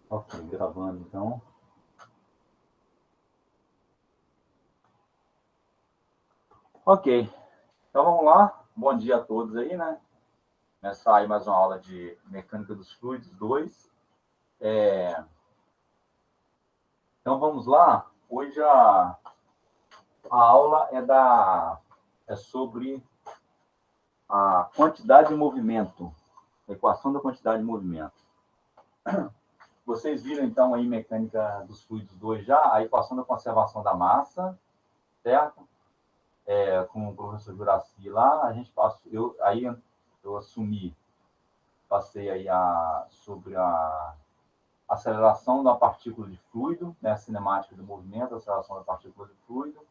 Ok, gravando então. Ok, então vamos lá. Bom dia a todos aí, né? Começar aí mais uma aula de Mecânica dos Fluidos 2. Então vamos lá. Hoje a aula é sobre a quantidade de movimento, a equação da quantidade de movimento. Vocês viram então aí Mecânica dos Fluidos 2 já, a equação da conservação da massa, certo? Com o professor Juraci lá, a gente passou, eu assumi, passei aí sobre a aceleração da partícula de fluido, né, a cinemática do movimento, a aceleração da partícula de fluido.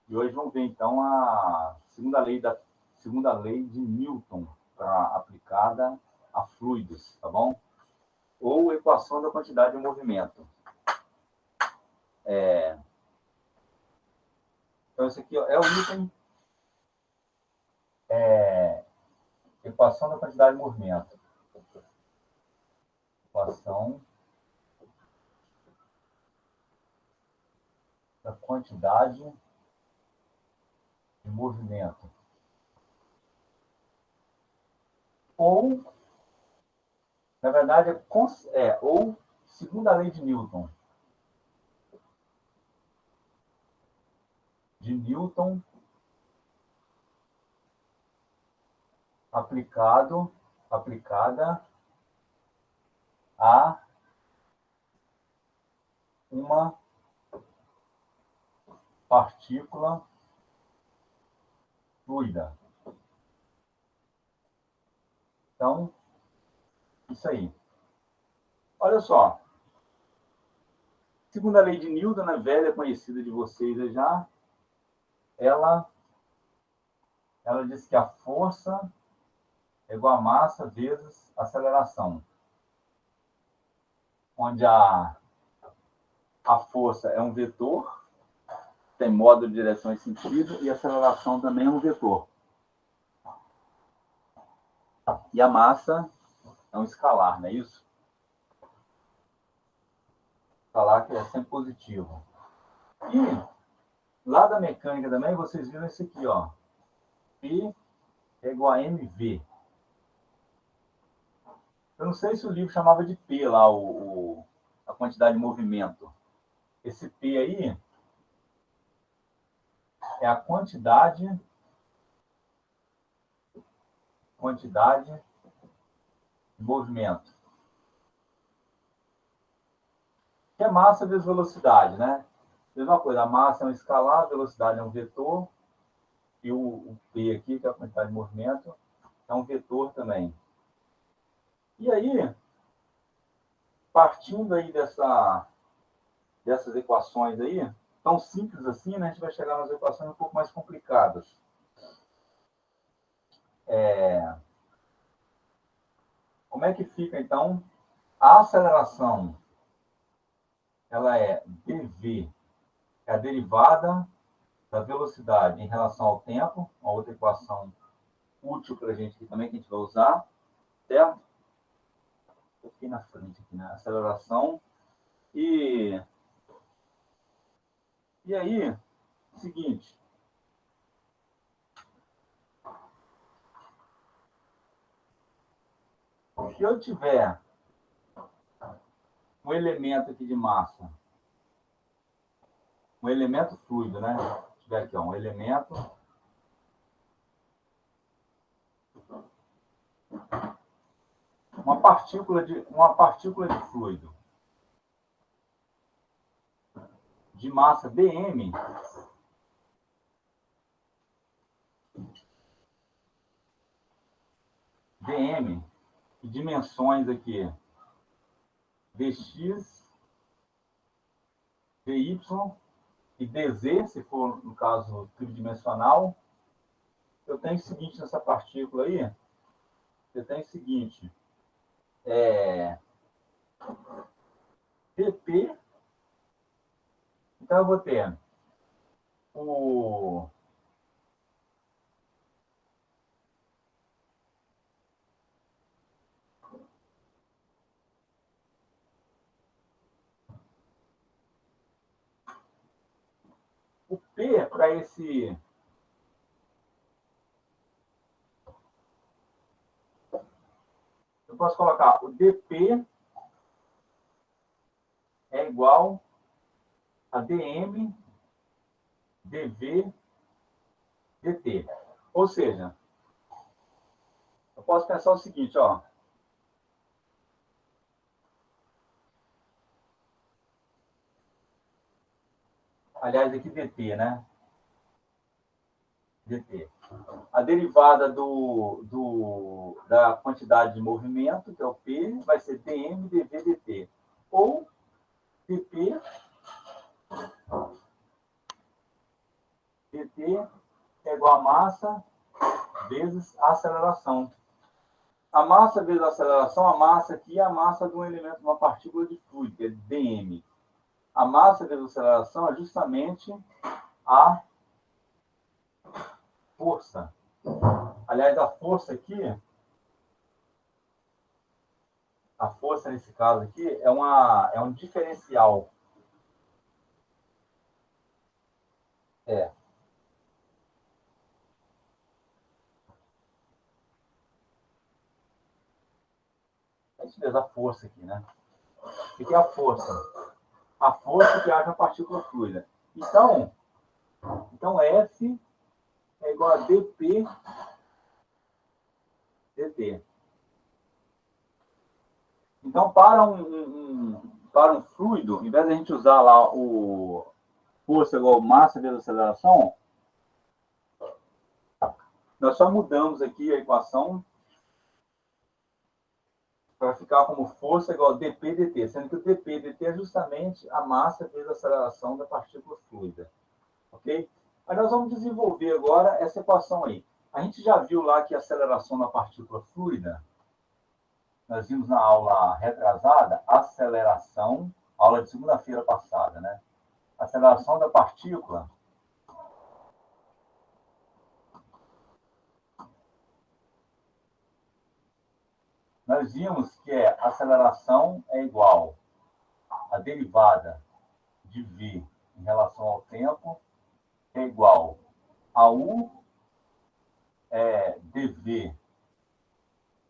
E hoje vamos ver então a segunda lei de Newton aplicada a fluidos, tá bom? Ou equação da quantidade de movimento. Então esse aqui é o item equação da quantidade de movimento. Equação da quantidade de movimento. Ou, na verdade, ou segunda lei de Newton. De Newton aplicada a uma partícula fluida. Então, isso aí. Olha só. Segunda lei de Newton, né, velha, conhecida de vocês já, ela, ela diz que a força é igual a massa vezes aceleração. Onde a força é um vetor, tem modo de direção e sentido, e a aceleração também é um vetor. E a massa é um escalar, não é isso? Escalar que é sempre positivo. E lá da mecânica também, vocês viram esse aqui, ó. P é igual a mv. Eu não sei se o livro chamava de P lá, a quantidade de movimento. Esse P aí é a quantidade de movimento. Que é massa vezes velocidade, né? Mesma coisa, a massa é um escalar, a velocidade é um vetor, e o P aqui, que é a quantidade de movimento, é um vetor também. E aí, partindo aí dessas equações aí, tão simples assim, né, a gente vai chegar nas equações um pouco mais complicadas. Como é que fica, então, a aceleração? Ela é dv, é a derivada da velocidade em relação ao tempo, uma outra equação útil para a gente aqui também, que a gente vai usar, certo? Eu fiquei na frente aqui, né? Aceleração. E, e aí, seguinte, se eu tiver um elemento aqui de massa, um elemento fluido, né? Se tiver aqui, ó, um elemento, uma partícula de fluido de massa dm, dm, e dimensões aqui, dx, dy e dz, se for, no caso, tridimensional, eu tenho o seguinte nessa partícula aí, eu tenho o seguinte, dp, então eu vou ter o O P para esse... Eu posso colocar o dP é igual a dm, dv, dt. Ou seja, eu posso pensar o seguinte, ó. Aliás, aqui dt, né? dt. A derivada da quantidade de movimento, que é o P, vai ser dm, dv, dt. Ou dp, dt é igual a massa vezes a aceleração. A massa vezes a aceleração, a massa aqui é a massa de um elemento, uma partícula de fluido, que é dm. A massa vezes a aceleração é justamente a força. Aliás, a força aqui, a força nesse caso aqui, é um diferencial. É. É isso mesmo, a força aqui, né? O que é a força? A força que age na partícula fluida. Então F é igual a dP dt. Então, para um fluido, em vez de a gente usar lá o força igual massa vezes aceleração, nós só mudamos aqui a equação para ficar como força igual a dP dt, sendo que o dP dt é justamente a massa vezes a aceleração da partícula fluida. Ok? Mas nós vamos desenvolver agora essa equação aí. A gente já viu lá que a aceleração da partícula fluida, nós vimos na aula retrasada, aceleração, aula de segunda-feira passada, né? A aceleração da partícula nós vimos que a aceleração é igual a derivada de v em relação ao tempo é igual a u dv,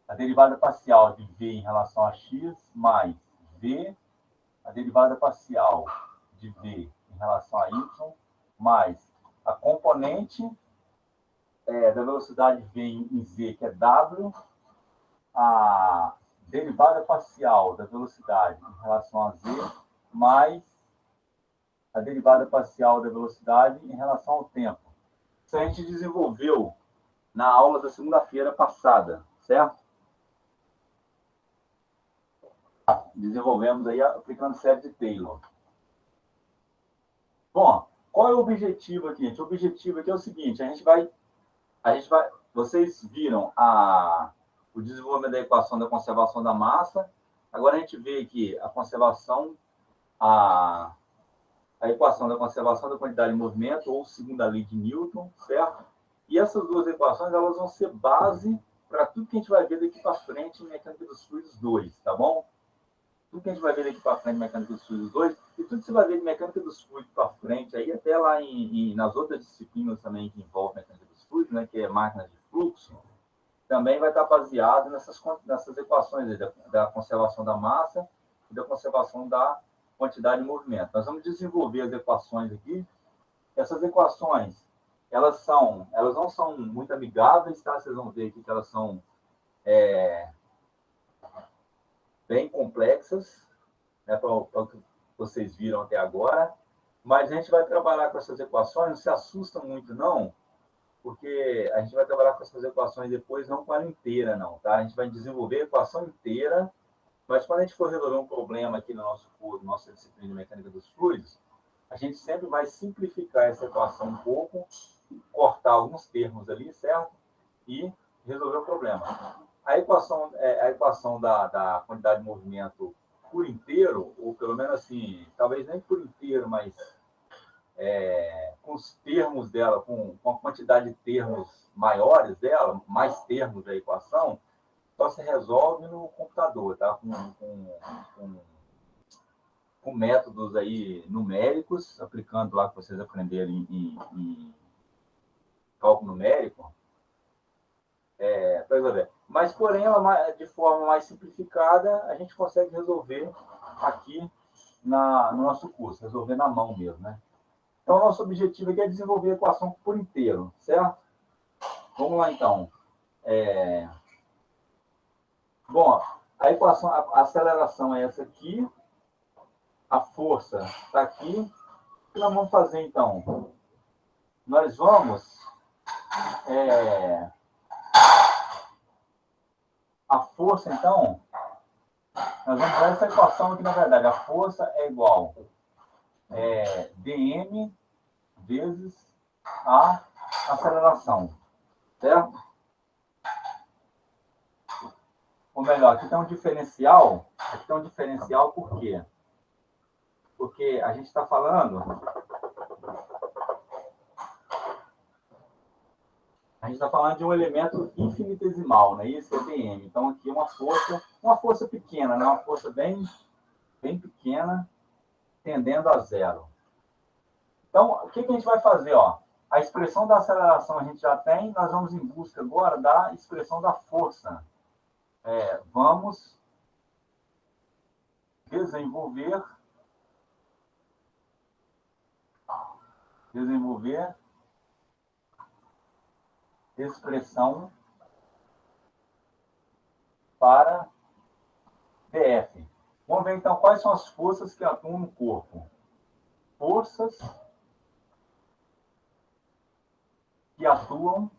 a derivada parcial de v em relação a x, mais v, a derivada parcial de v em relação a y, mais a componente da velocidade v em z, que é w, a derivada parcial da velocidade em relação a z, mais a derivada parcial da velocidade em relação ao tempo. Isso a gente desenvolveu na aula da segunda-feira passada, certo? Desenvolvemos aí aplicando série de Taylor. Bom, qual é o objetivo aqui, gente? O objetivo aqui é o seguinte, a gente vai vocês viram o desenvolvimento da equação da conservação da massa. Agora a gente vê aqui a equação da conservação da quantidade de movimento, ou segunda lei de Newton, certo? E essas duas equações, elas vão ser base para tudo que a gente vai ver daqui para frente em Mecânica dos Fluidos 2, tá bom? Tudo que a gente vai ver daqui para frente em Mecânica dos Fluidos 2, e tudo que você vai ver de Mecânica dos Fluidos para frente, aí até lá nas outras disciplinas também que envolvem Mecânica dos Fluidos, né, que é máquinas de fluxo, também vai estar baseado nessas equações aí, da conservação da massa e da conservação da quantidade de movimento. Nós vamos desenvolver as equações aqui. Essas equações, elas não são muito amigáveis, tá? Vocês vão ver aqui que elas são bem complexas, né, para o que vocês viram até agora. Mas a gente vai trabalhar com essas equações, não se assustam muito, não, porque a gente vai trabalhar com essas equações depois, não com ela inteira, não, tá? A gente vai desenvolver a equação inteira, mas quando a gente for resolver um problema aqui no nosso curso, nossa disciplina de Mecânica dos Fluidos, a gente sempre vai simplificar essa equação um pouco, cortar alguns termos ali, certo? E resolver o problema. A equação da quantidade de movimento por inteiro, ou pelo menos assim, talvez nem por inteiro, mas com os termos dela, com a quantidade de termos maiores dela, mais termos da equação, só se resolve no computador, tá? Com com métodos aí numéricos, aplicando lá que vocês aprenderam em cálculo numérico, para resolver. Mas, porém, ela, de forma mais simplificada, a gente consegue resolver aqui no nosso curso, resolver na mão mesmo, né? Então, o nosso objetivo aqui é desenvolver a equação por inteiro, certo? Vamos lá, então. Bom, a equação, a aceleração é essa aqui, a força está aqui. O que nós vamos fazer, então? Nós vamos... a força, então, nós vamos usar essa equação aqui, na verdade. A força é igual dm vezes a aceleração, certo? Ou melhor, aqui tem um diferencial. Aqui tem um diferencial por quê? Porque a gente está falando... A gente está falando de um elemento infinitesimal, né? Isso é dm. Então, aqui é uma força pequena, né? Uma força bem pequena, tendendo a zero. Então, o que a gente vai fazer? Ó? A expressão da aceleração a gente já tem, nós vamos em busca agora da expressão da força. Vamos desenvolver expressão para dF. Vamos ver, então, quais são as forças que atuam no corpo. Forças que atuam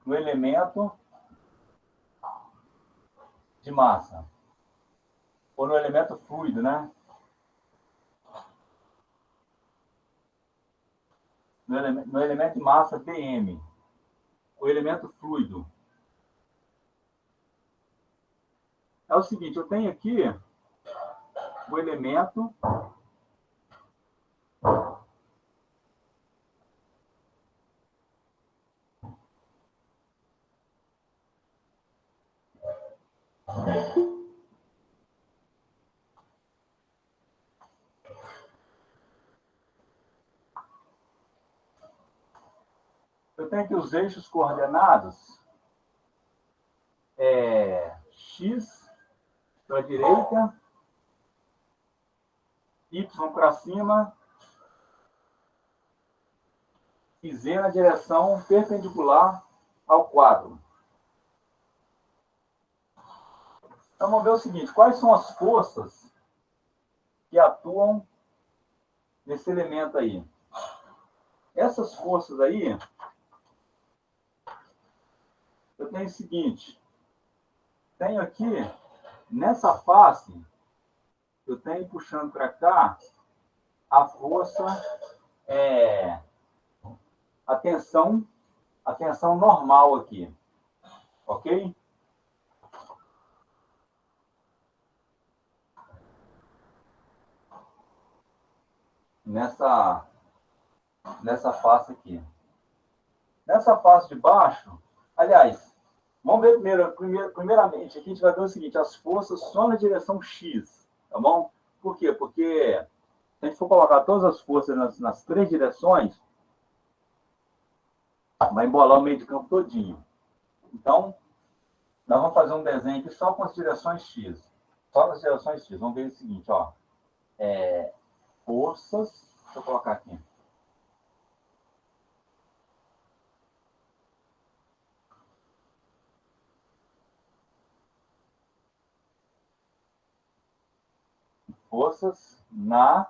no elemento de massa. Ou no elemento fluido, né? No elemento de massa, dm. O elemento fluido. É o seguinte, eu tenho aqui o elemento aqui os eixos coordenados x para a direita, y para cima e z na direção perpendicular ao quadro. Então, vamos ver o seguinte, quais são as forças que atuam nesse elemento aí? Essas forças aí, eu tenho o seguinte, tenho aqui, nessa face, eu tenho puxando para cá, a força, a tensão normal aqui, ok? Nessa face aqui. Nessa face de baixo, aliás, vamos ver primeiramente, aqui a gente vai ver o seguinte, as forças só na direção X, tá bom? Por quê? Porque se a gente for colocar todas as forças nas três direções, vai embolar o meio de campo todinho. Então, nós vamos fazer um desenho aqui só com as direções X. Só com as direções X. Vamos ver o seguinte, ó. Forças, deixa eu colocar aqui. Forças na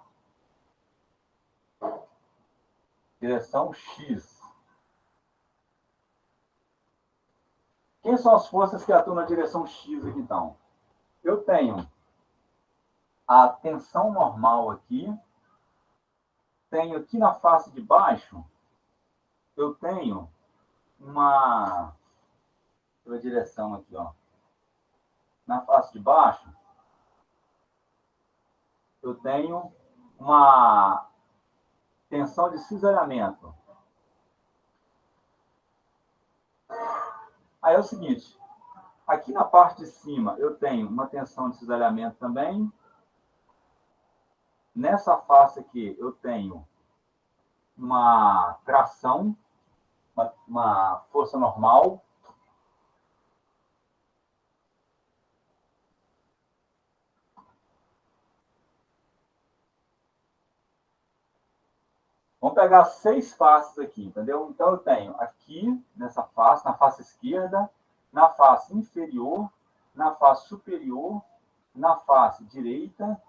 direção X. Quem são as forças que atuam na direção X aqui, então? Eu tenho a tensão normal aqui. Tenho aqui na face de baixo, eu tenho uma direção aqui, ó. Na face de baixo, eu tenho uma tensão de cisalhamento. Aí é o seguinte, Aqui na parte de cima, eu tenho uma tensão de cisalhamento também. Nessa face aqui, eu tenho uma tração, uma força normal. Vamos pegar 6 faces aqui, entendeu? Então, eu tenho aqui, nessa face, na face esquerda, na face inferior, na face superior, na face direita,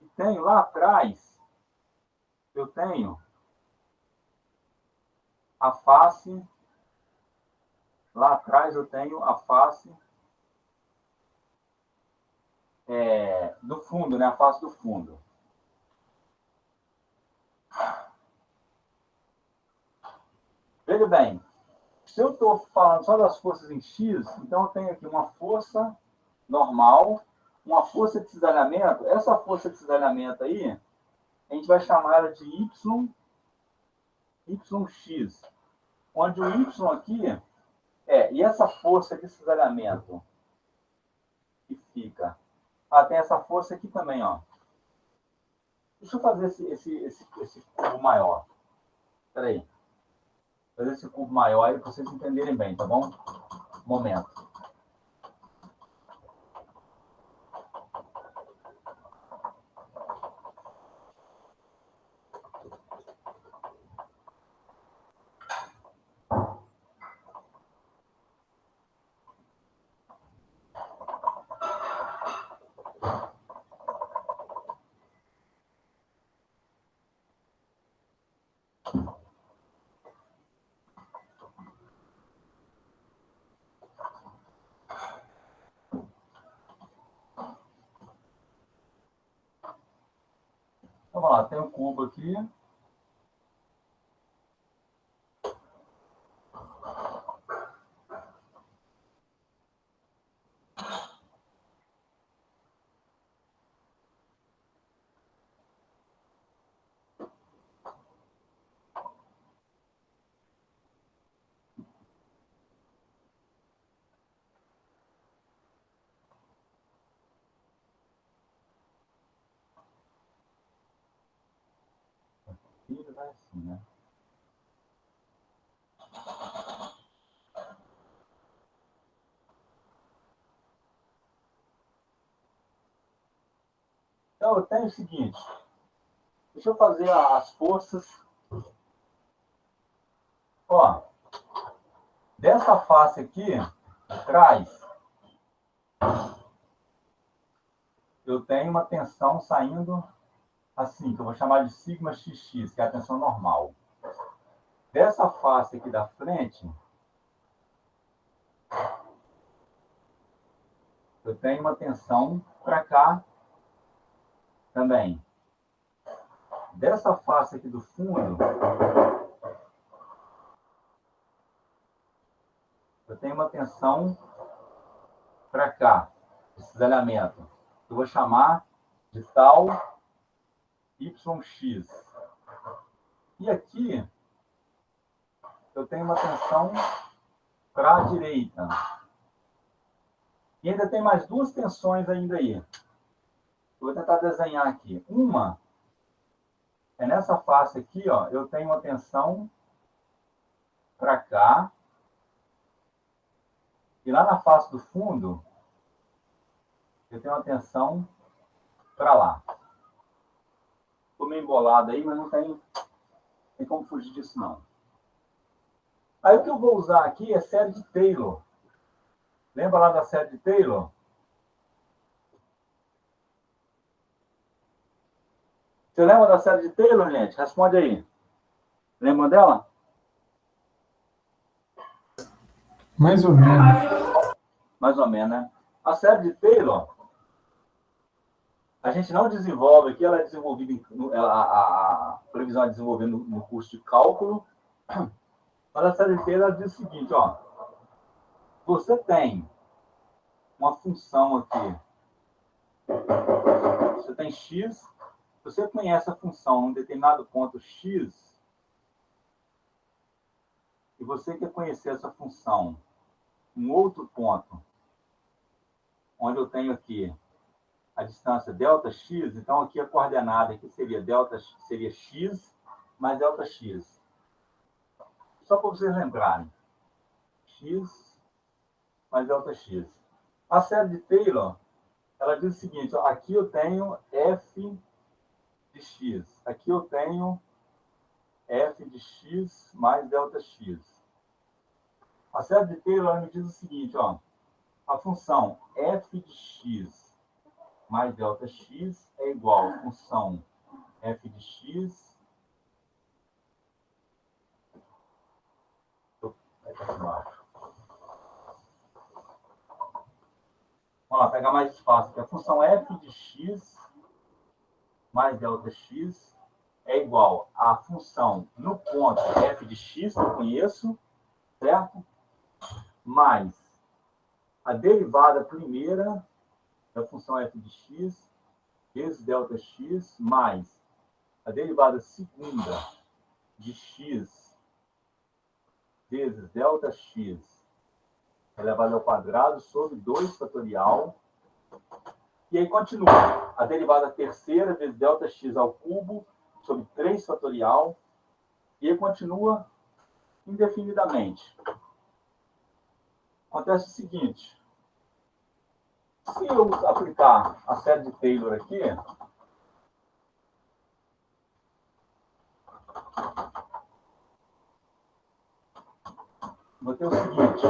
e tenho lá atrás, eu tenho a face, lá atrás eu tenho a face do fundo, né? A face do fundo. Veja bem, se eu estou falando só das forças em X, então eu tenho aqui uma força normal, uma força de cisalhamento. Essa força de cisalhamento aí, a gente vai chamar ela de YX, onde o Y aqui e essa força de cisalhamento que fica. Tem essa força aqui também, ó. Deixa eu fazer esse cubo maior. Espera aí. Fazer esse cubo maior aí para vocês entenderem bem, tá bom? Momento. Então, vamos lá, tem um cubo aqui. E vai assim, né? Então, eu tenho o seguinte. Deixa eu fazer as forças. Ó, dessa face aqui, atrás, eu tenho uma tensão saindo assim, que eu vou chamar de sigma XX, que é a tensão normal. Dessa face aqui da frente, eu tenho uma tensão para cá também. Dessa face aqui do fundo, eu tenho uma tensão para cá, esse cisalhamento. Eu vou chamar de tal YX. E aqui, eu tenho uma tensão para a direita. E ainda tem mais duas tensões ainda aí. Eu vou tentar desenhar aqui. Uma é nessa face aqui, ó, eu tenho uma tensão para cá. E lá na face do fundo, eu tenho uma tensão para lá. Estou meio embolado aí, mas não tem como fugir disso, não. Aí o que eu vou usar aqui é série de Taylor. Lembra lá da série de Taylor? Você lembra da série de Taylor, gente? Responde aí. Lembra dela? Mais ou menos. Mais ou menos, né? A série de Taylor, a gente não desenvolve aqui, ela é desenvolvida, a previsão é desenvolvida no curso de cálculo, mas a série de Taylor diz o seguinte, ó, você tem uma função aqui, você tem x, você conhece a função num determinado ponto x, e você quer conhecer essa função em outro ponto onde eu tenho aqui a distância Δx, então aqui a coordenada aqui seria seria x mais Δx. Só para vocês lembrarem. X mais Δx. A série de Taylor, ela diz o seguinte, ó, aqui eu tenho f de x. Aqui eu tenho f de x mais Δx. A série de Taylor ela me diz o seguinte, ó, a função f de x mais Δx é igual à função f de x. Vamos lá, pegar mais espaço aqui. A função f de x mais Δx é igual à função no ponto f de x, que eu conheço, certo? Mais a derivada primeira da função f de x vezes Δx, mais a derivada segunda de x vezes Δx elevado ao quadrado sobre 2 fatorial. E aí continua. A derivada terceira vezes Δx ao cubo sobre 3 fatorial. E aí continua indefinidamente. Acontece o seguinte. Se eu aplicar a série de Taylor aqui, vou ter o seguinte.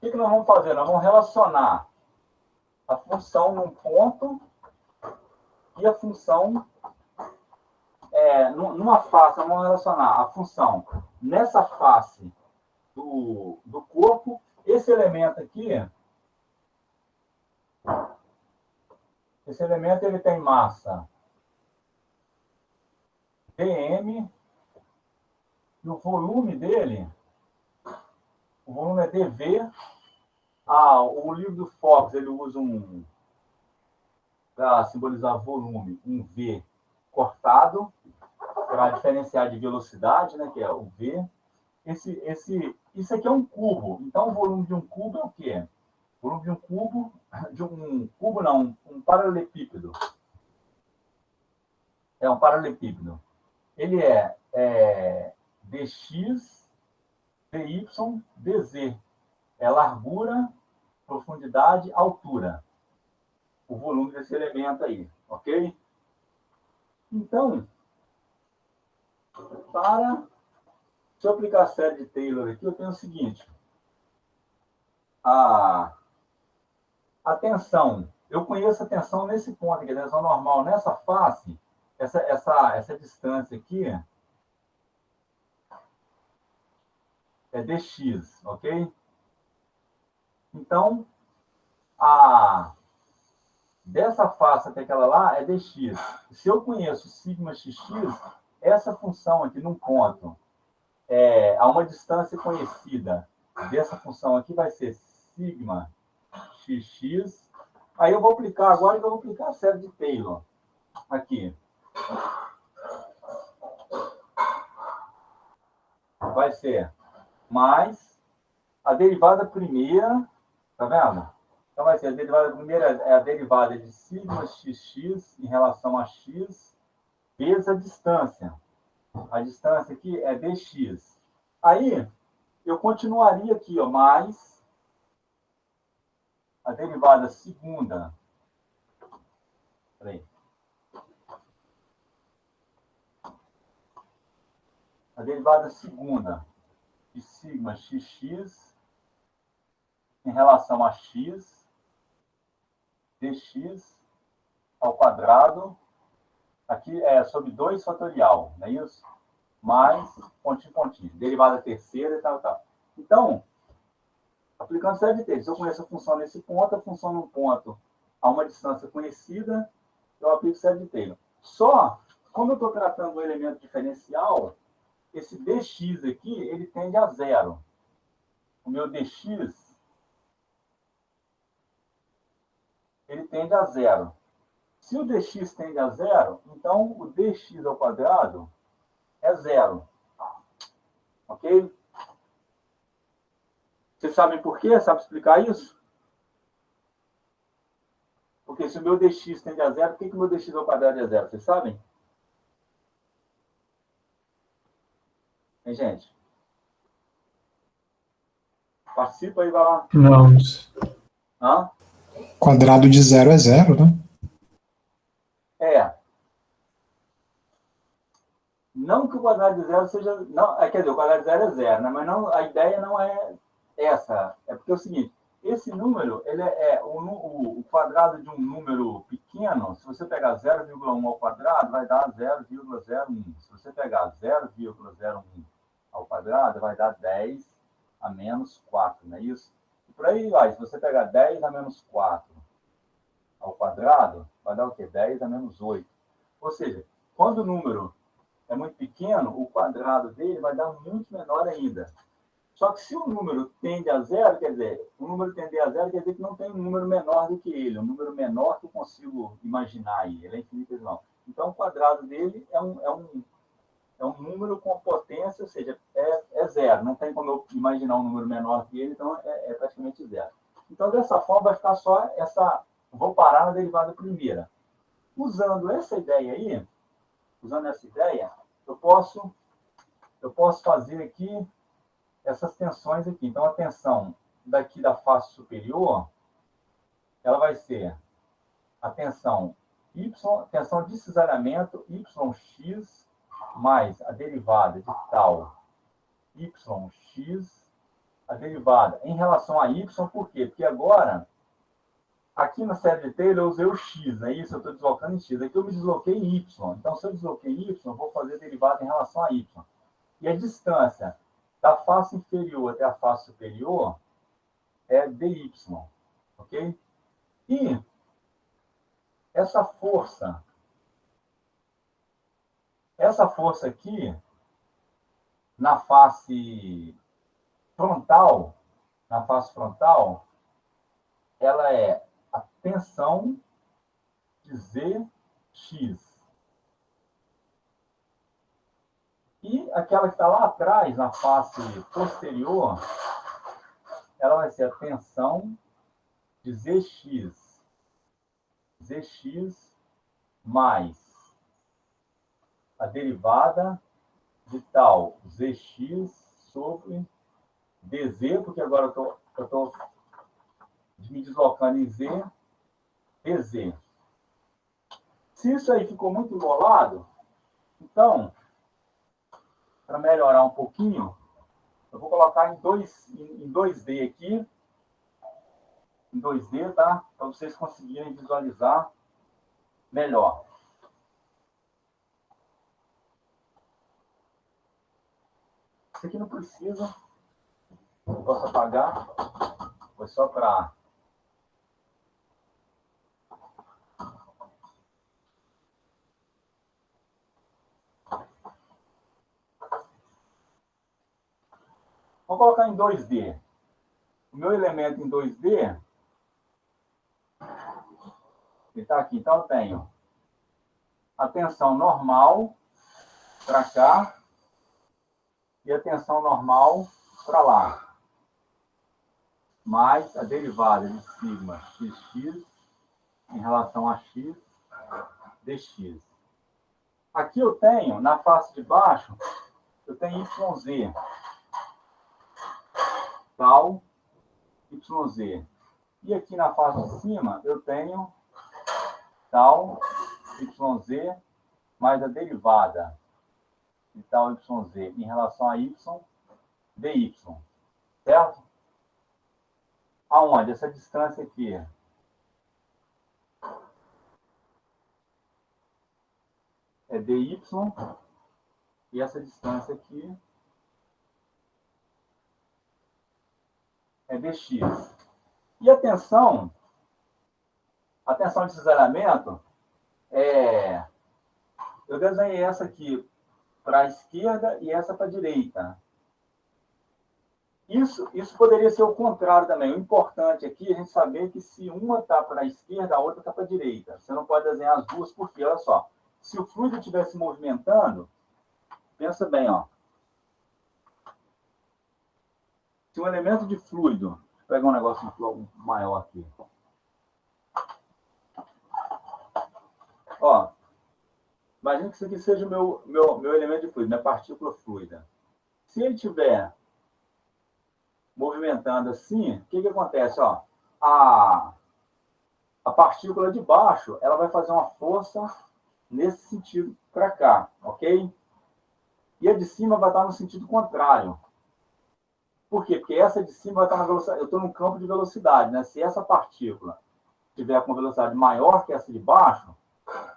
O que nós vamos fazer? Nós vamos relacionar a função num ponto e a função numa face. Nós vamos relacionar a função nessa face do corpo. Esse elemento aqui, ele tem massa dm e o volume dele, o volume é dv. O livro do Fox, ele usa para simbolizar volume, um V cortado, para diferenciar de velocidade, né, que é o V. Isso aqui é um cubo. Então, o volume de um cubo é o quê? O volume de um paralelepípedo. É um paralelepípedo. Ele é dx, dy, dz. É largura, profundidade, altura. O volume desse elemento aí, ok? Então, se eu aplicar a série de Taylor aqui, eu tenho o seguinte. A tensão, eu conheço a tensão nesse ponto aqui, a tensão normal nessa face, essa distância aqui é dx, ok? Então, dessa face até aquela lá é dx. Se eu conheço sigma xx, essa função aqui num ponto, a uma distância conhecida dessa função aqui vai ser sigma xx. Aí eu vou aplicar agora, eu vou aplicar a série de Taylor aqui. Vai ser mais a derivada primeira, tá vendo? Então vai ser a derivada primeira é a derivada de sigma xx em relação a x vezes a distância. A distância aqui é dx. Aí eu continuaria aqui, ó, mais a derivada segunda. Peraí. A derivada segunda de sigma xx em relação a x dx ao quadrado, aqui é sobre 2 fatorial, não é isso? Mais pontinho, pontinho. Derivada terceira e tal. Então, aplicando série de Taylor, se eu conheço a função nesse ponto, a função no ponto a uma distância conhecida, eu aplico série de Taylor. Só, como eu estou tratando um elemento diferencial, esse dx aqui, ele tende a zero. O meu dx tende a zero. Se o dx tende a zero, então o dx ao quadrado é zero. Ok? Vocês sabem por quê? Sabe explicar isso? Porque se o meu dx tende a zero, por que o meu dx ao quadrado é zero? Vocês sabem? Hein, gente? Participa aí, vai lá. Não. Hã? Quadrado de zero é zero, né? É. Não que o quadrado de zero seja... Não, quer dizer, o quadrado de zero é zero, né? Mas não, a ideia não é essa. É porque é o seguinte, esse número, ele o quadrado de um número pequeno, se você pegar 0,1 ao quadrado, vai dar 0,01. Se você pegar 0,01 ao quadrado, vai dar 10 a menos 4, não é isso? E por aí vai. Se você pegar 10 a menos 4 ao quadrado, vai dar o quê? 10 a menos 8. Ou seja, quando o número é muito pequeno, o quadrado dele vai dar muito menor ainda. Só que se o número tende a zero, quer dizer, o número tender a zero quer dizer que não tem um número menor do que ele, um número menor que eu consigo imaginar aí, ele é infinitesimal. Então, o quadrado dele é um número com potência, ou seja, é zero. Não tem como eu imaginar um número menor que ele, então é praticamente zero. Então, dessa forma, vai ficar só essa... Vou parar na derivada primeira. Usando essa ideia aí, eu posso fazer aqui essas tensões aqui. Então, a tensão daqui da face superior, ela vai ser a tensão Y, tensão de cisalhamento YX, mais a derivada de tal YX, a derivada em relação a Y, por quê? Porque agora, aqui na série de Taylor, eu usei o X, né? Isso eu estou deslocando em X. Aqui eu me desloquei em Y. Então, se eu desloquei em Y, eu vou fazer a derivada em relação a Y. E a distância da face inferior até a face superior é dy, ok? E essa força aqui, na face frontal, ela é a tensão de Zx. E aquela que está lá atrás, na face posterior, ela vai ser a tensão de Zx. Zx mais a derivada de tal Zx sobre dz, porque agora eu estou me deslocando em z, dz. Se isso aí ficou muito embolado, então, para melhorar um pouquinho, eu vou colocar em 2D aqui, em 2D, tá? Para vocês conseguirem visualizar melhor. Isso aqui não precisa, eu posso apagar, foi só para... Vou colocar em 2D. O meu elemento em 2D, ele está aqui. Então, eu tenho a tensão normal para cá e a tensão normal para lá. Mais a derivada de sigma xx em relação a x dx. Aqui eu tenho, na face de baixo, eu tenho yz. Tal YZ. E aqui na face de cima, eu tenho tal YZ mais a derivada de tal YZ em relação a Y dy. Certo? Aonde? Essa distância aqui. É dy. E essa distância aqui é dx. E a tensão de cisalhamento, eu desenhei essa aqui para a esquerda e essa para a direita. Isso poderia ser o contrário também. O importante aqui é a gente saber que se uma está para a esquerda, a outra está para a direita. Você não pode desenhar as duas, porque, olha só, se o fluido estiver se movimentando, pensa bem, ó. Se um elemento de fluido, vou pegar um negócio maior aqui. Ó, imagina que isso aqui seja o meu elemento de fluido, minha partícula fluida. Se ele estiver movimentando assim, o que acontece? Ó, a partícula de baixo, ela vai fazer uma força nesse sentido para cá, ok? E a de cima vai estar no sentido contrário. Por quê? Porque essa de cima vai estar na velocidade. Eu estou num campo de velocidade, né? Se essa partícula tiver com velocidade maior que essa de baixo,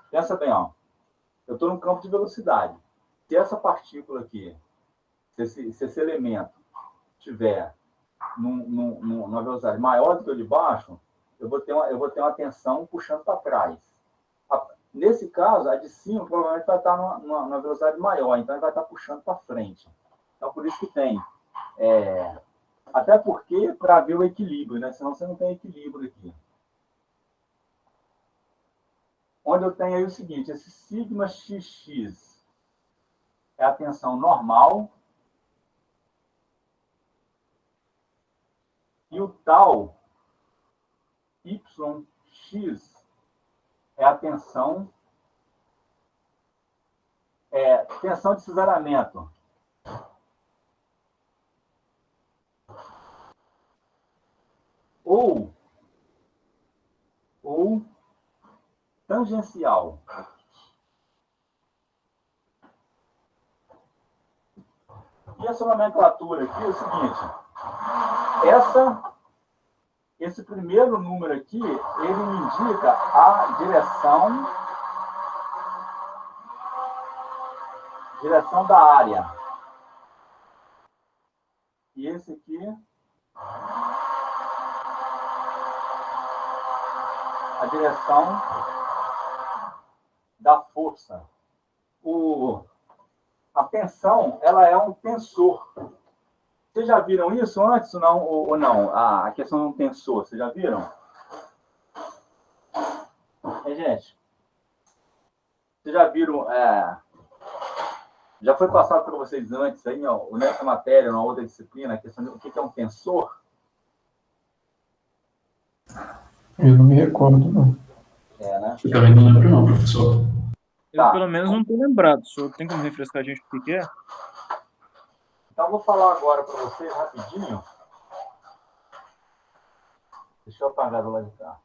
pensa bem, ó. Eu estou num campo de velocidade. Se essa partícula aqui, se esse elemento tiver numa velocidade maior do que o de baixo, eu vou ter uma tensão puxando para trás. Nesse caso, a de cima provavelmente vai estar numa velocidade maior, então ele vai estar puxando para frente. Então, por isso que tem. Até porque, para haver o equilíbrio, né? Senão você não tem equilíbrio aqui. Onde eu tenho aí o seguinte, esse sigma xx é a tensão normal, e o tal YX é a tensão de cisalhamento. Ou tangencial. E essa nomenclatura aqui é o seguinte, esse primeiro número aqui, ele me indica a direção da área. E esse aqui a direção da força. A tensão, ela é um tensor. Vocês já viram isso antes ou não? A questão de um tensor, vocês já viram? Gente, vocês já viram... já foi passado para vocês antes, aí, nessa matéria, na outra disciplina, a questão de o que é um tensor? Eu não me recordo, não. Né? Eu também não lembro, não, professor. Eu, pelo menos, não estou lembrado. O senhor tem como refrescar a gente o que é? Então, eu vou falar agora para vocês rapidinho. Deixa eu apagar do lado de cá.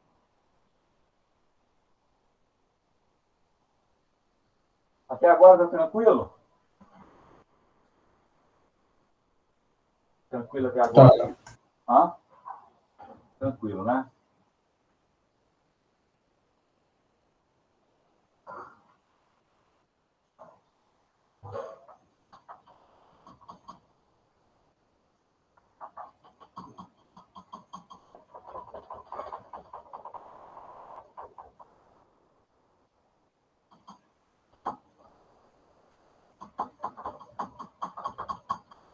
Até agora está tranquilo? Tranquilo até agora? Tá. Tranquilo, né?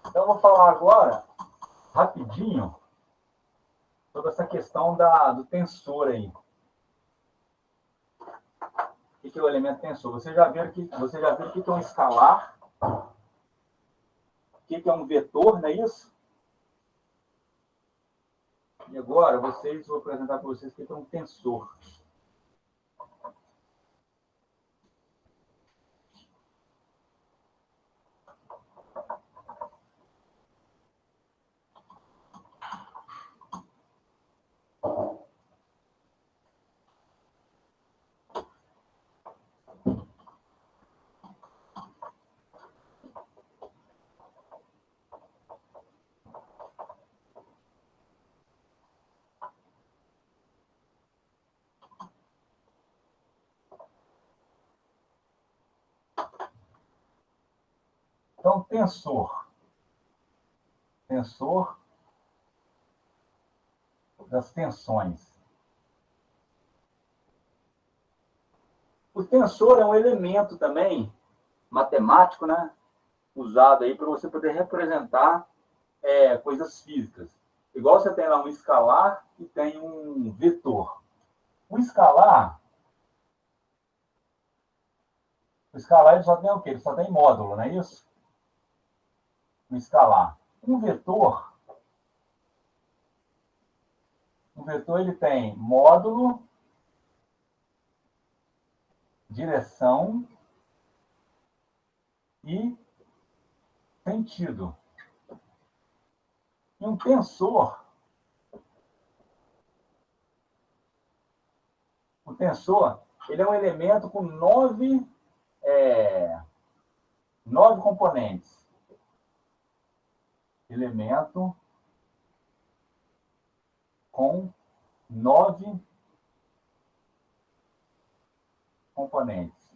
Então, eu vou falar agora, rapidinho, sobre essa questão do tensor aí. O que é o elemento tensor? Vocês já viram o que é um escalar? O que é um vetor, não é isso? E agora, vou apresentar para vocês o que é um tensor. Então, tensor das tensões. O tensor é um elemento também matemático, né? Usado aí para você poder representar coisas físicas. Igual você tem lá um escalar e tem um vetor. O escalar ele só tem o quê? Ele só tem módulo, não é isso? O escalar. Um vetor ele tem módulo, direção e sentido. E um tensor, ele é um elemento com 9 componentes. Elemento com 9 componentes.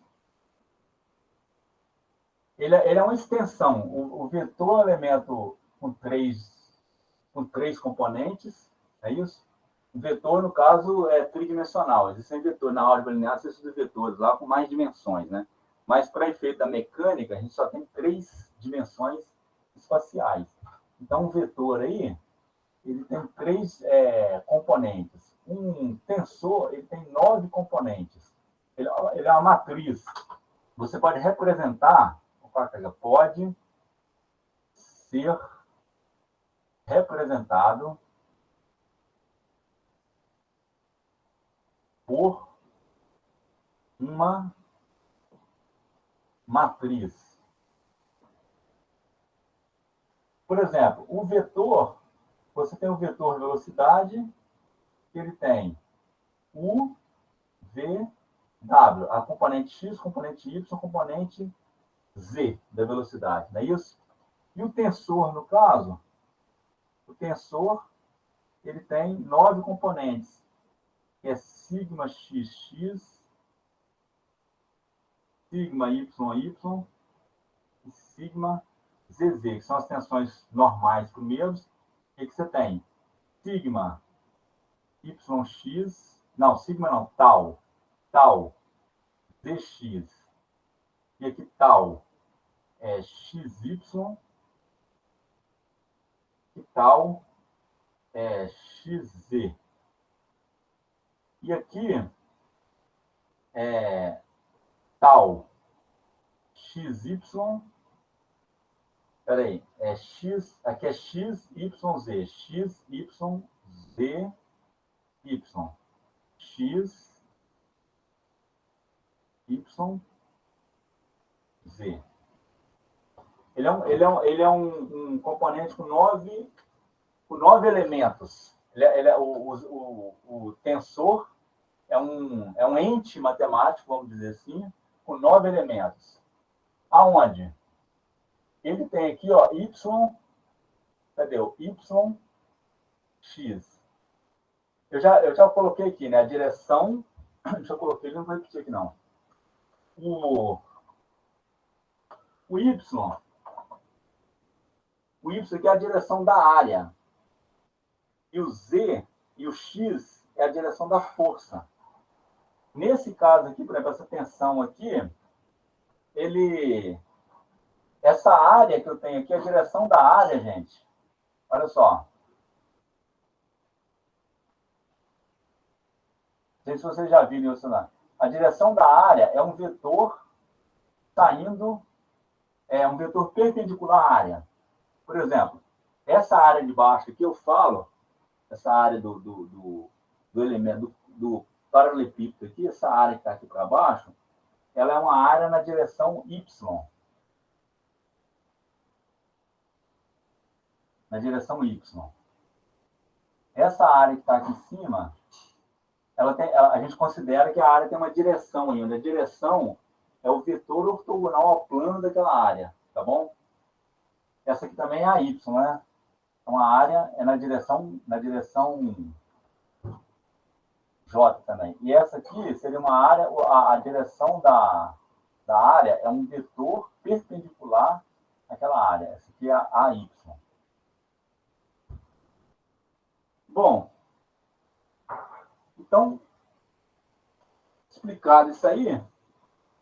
Ele é uma extensão. O vetor é um elemento com três componentes, é isso? O vetor, no caso, é tridimensional. Existem vetores. Na álgebra linear, você estuda vetores lá com mais dimensões, né? Mas, para efeito da mecânica, a gente só tem 3 dimensões espaciais. Então, o vetor aí, ele tem 3 componentes. Um tensor, ele tem 9 componentes. Ele é uma matriz. Você pode representar, pode ser representado por uma matriz. Por exemplo, o vetor, você tem o vetor velocidade, que ele tem U, V, W, a componente X, componente Y, componente Z da velocidade, não é isso? E o tensor, no caso, ele tem 9 componentes, que é sigma XX, sigma YY e sigma ZZ, que são as tensões normais primeiros. O que você tem? Sigma YX, tau ZX, e aqui tau é XY, e tau é XZ. E aqui é tau XY, peraí, aqui é XYZ, XYZ, Y, X, Y, Z. Ele é um componente com 9 elementos. O tensor é um ente matemático, vamos dizer assim, com 9 elementos. Aonde? Ele tem aqui, ó, Y, cadê o Y, X. Eu já coloquei aqui, né, a direção, deixa eu colocar, ele não vai repetir aqui, não. O Y aqui é a direção da área. E o Z e o X é a direção da força. Nesse caso aqui, por exemplo, essa tensão aqui, essa área que eu tenho aqui, a direção da área, gente, olha só. Não sei se vocês já viram isso lá. A direção da área é um vetor saindo, é um vetor perpendicular à área. Por exemplo, essa área de baixo aqui eu falo, essa área do elemento, do paralelepípedo aqui, essa área que está aqui para baixo, ela é uma área na direção Y. Na direção Y. Essa área que está aqui em cima, a gente considera que a área tem uma direção ainda. A direção é o vetor ortogonal ao plano daquela área, tá bom? Essa aqui também é a Y, né? Então, a área é na direção J também. E essa aqui seria uma área, a direção da área é um vetor perpendicular àquela área. Essa aqui é a Y. Bom, então, explicado isso aí,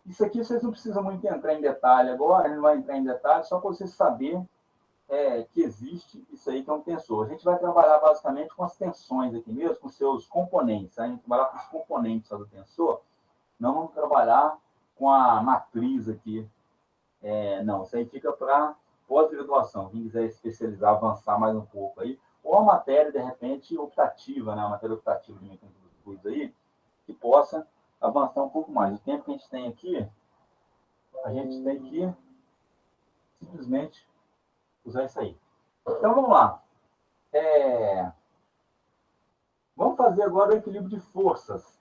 isso aqui vocês não precisam muito entrar em detalhe agora, a gente não vai entrar em detalhe, só para vocês saberem que existe isso aí que é um tensor. A gente vai trabalhar basicamente com as tensões aqui mesmo, com seus componentes. A gente vai trabalhar com os componentes do tensor, não vamos trabalhar com a matriz aqui. Não, isso aí fica para pós-graduação. Quem quiser especializar, avançar mais um pouco aí, ou a matéria, de repente, optativa, né? A matéria optativa de mecânica dos fluidos aí, que possa avançar um pouco mais. O tempo que a gente tem aqui, a gente tem que simplesmente usar isso aí. Então, vamos lá. Vamos fazer agora o equilíbrio de forças.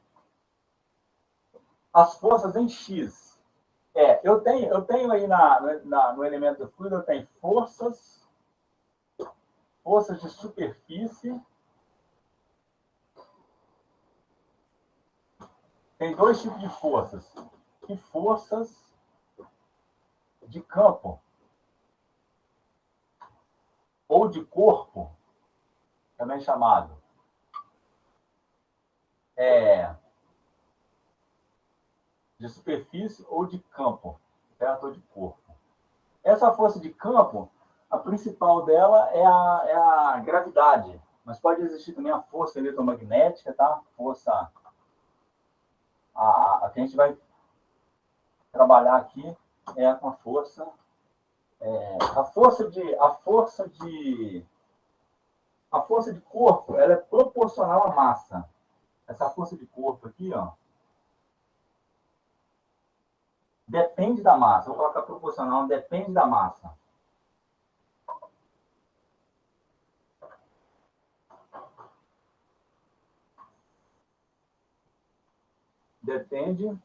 As forças em X. Eu tenho aí no elemento do fluido, eu tenho forças de superfície. Tem dois tipos de forças. E forças de campo. Ou de corpo, também chamado. De superfície ou de campo, certo? Ou de corpo. Essa força de campo, a principal dela é a gravidade, mas pode existir também a força eletromagnética, tá? Força, a que a gente vai trabalhar aqui é com a força, a força de corpo, ela é proporcional à massa. Essa força de corpo aqui, ó, depende da massa. Vou colocar proporcional, depende da massa. Depende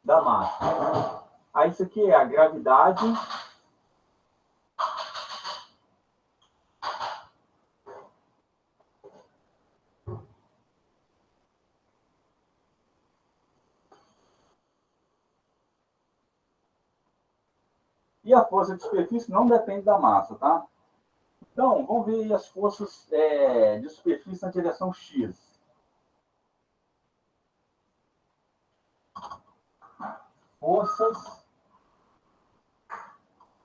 da massa. Aí isso aqui é a gravidade e a força de superfície não depende da massa, tá? Então, vamos ver as forças de superfície na direção X. Forças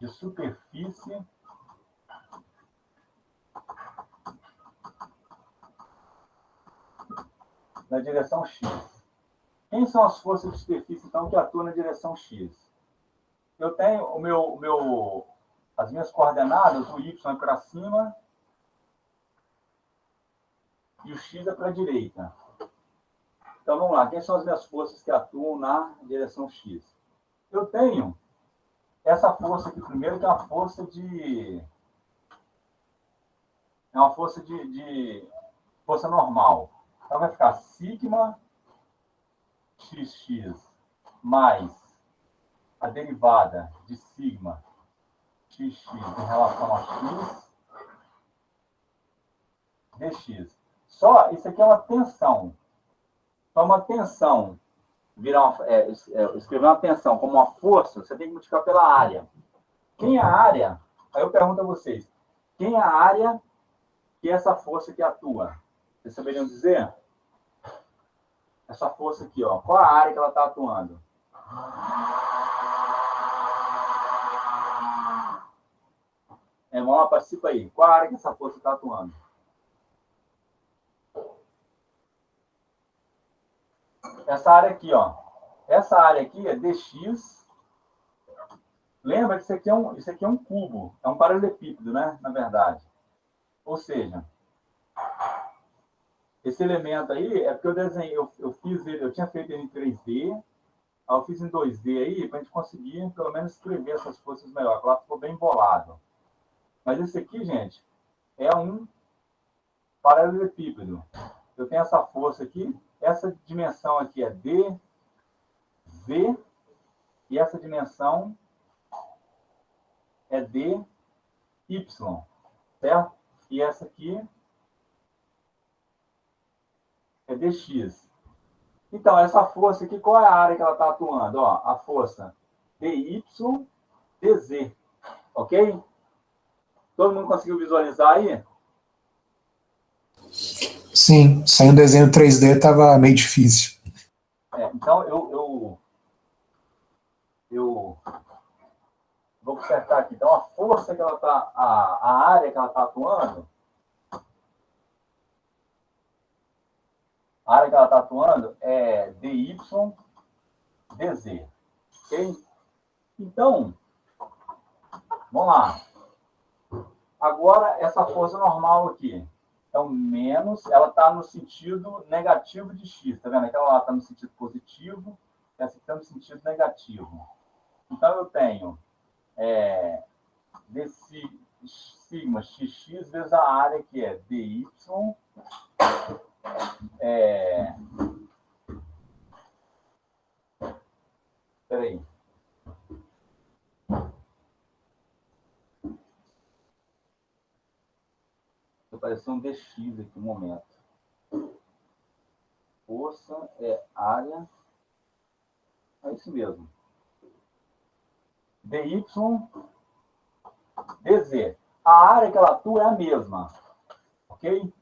de superfície na direção X. Quem são as forças de superfície, então, que atuam na direção X? Eu tenho as minhas coordenadas, o Y é para cima e o X é para a direita. Então, vamos lá. Quem são as minhas forças que atuam na direção X? Eu tenho essa força aqui primeiro, que é uma força de... É uma força de força normal. Então, vai ficar sigma xx mais a derivada de sigma xx em relação a x dx. Só, isso aqui é uma tensão. Então, uma tensão, escrever uma tensão como uma força, você tem que multiplicar pela área. Quem é a área? Aí eu pergunto a vocês, quem é a área que é essa força que atua? Vocês saberiam dizer? Essa força aqui, ó. Qual a área que ela está atuando? Vamos lá, participa aí. Qual a área que essa força está atuando? Essa área aqui, ó. Essa área aqui é dx. Lembra que isso aqui é um cubo. É um paralelepípedo, né? Na verdade. Ou seja, esse elemento aí é porque eu desenhei, eu fiz ele, eu tinha feito ele em 3D, aí eu fiz em 2D aí, para a gente conseguir, pelo menos, escrever essas forças melhor, porque ela ficou bem embolado. Mas esse aqui, gente, é um paralelepípedo. Eu tenho essa força aqui, essa dimensão aqui é D, Z, e essa dimensão é D, Y, certo? E essa aqui é dx. Então, essa força aqui, qual é a área que ela está atuando? Ó, a força dy, dz. Ok? Todo mundo conseguiu visualizar aí? Sim, sem o desenho 3D estava meio difícil. Então, Vou consertar aqui. Então, a força que ela está, a área que ela está atuando, é dy dz. Ok? Então, vamos lá. Agora, essa força normal aqui. Então, menos, ela está no sentido negativo de x. Tá vendo? Aquela lá está no sentido positivo, essa aqui está no sentido negativo. Então, eu tenho desse sigma xx vezes a área que é dy. Espera aí. Apareceu um dx aqui no momento. Força é área. É isso mesmo. dy dz. A área que ela atua é a mesma. Ok?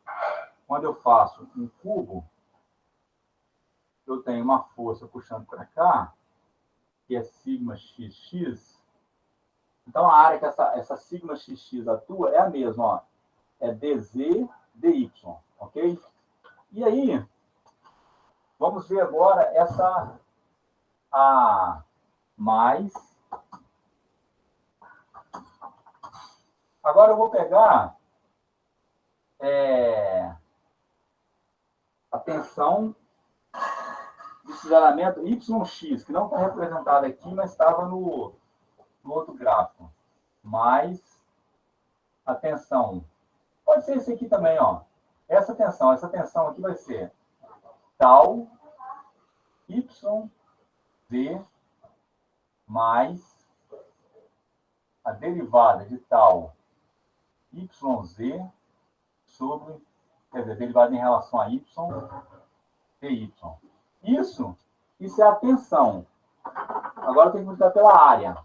Quando eu faço um cubo, eu tenho uma força puxando para cá, que é sigma xx. Então, a área que essa sigma xx atua é a mesma. Ó. É dz dy. Ok? E aí, vamos ver agora essa a mais. Agora eu vou pegar a tensão de cisalhamento YX, que não está representada aqui, mas estava no outro gráfico. Mais a tensão. Pode ser esse aqui também, ó. Essa tensão aqui vai ser tal YZ mais a derivada de tal YZ sobre, quer dizer, derivada em relação a Y dy. Isso é a tensão. Agora tem que multiplicar pela área.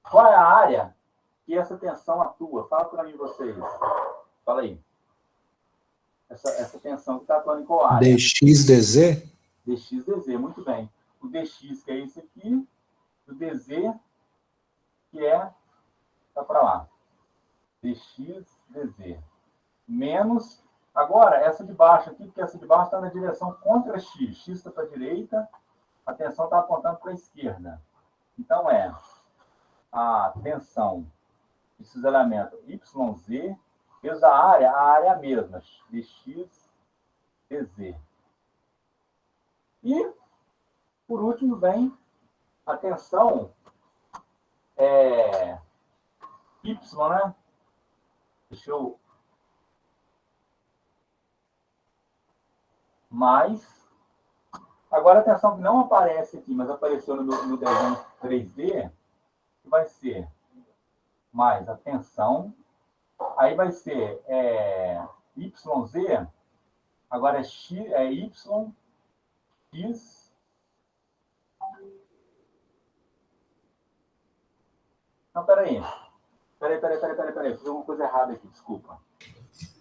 Qual é a área que essa tensão atua? Fala para mim vocês. Fala aí. Essa tensão que está atuando em qual área? dx dz? dx dz, muito bem. O dx, que é esse aqui, o dz, que está para lá. dx dz. Menos, agora, essa de baixo aqui, porque essa de baixo está na direção contra x. X está para a direita, a tensão está apontando para a esquerda. Então, é a tensão de cisalhamento YZ vezes a área é a mesma, dx dz. E, por último, vem a tensão Y, né? Deixa eu... Mais... Agora, a tensão que não aparece aqui, mas apareceu no desenho 3D, que vai ser mais a tensão. Aí vai ser YZ, agora é YX. Não, peraí. Peraí. Fiz uma coisa errada aqui, desculpa.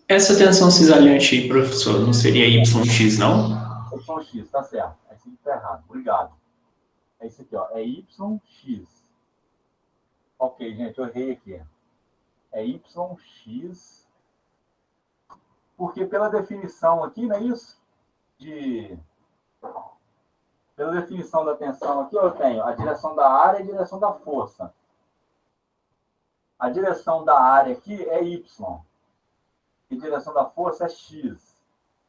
Essa tensão cisalhante aí, professor, não seria YX, não? YX, tá certo. Esse aqui tá errado. Obrigado. É isso aqui, ó. É YX. Ok, gente, eu errei aqui. É YX. Porque pela definição aqui, não é isso? Pela definição da tensão aqui, eu tenho a direção da área e a direção da força. A direção da área aqui é Y. E a direção da força é X.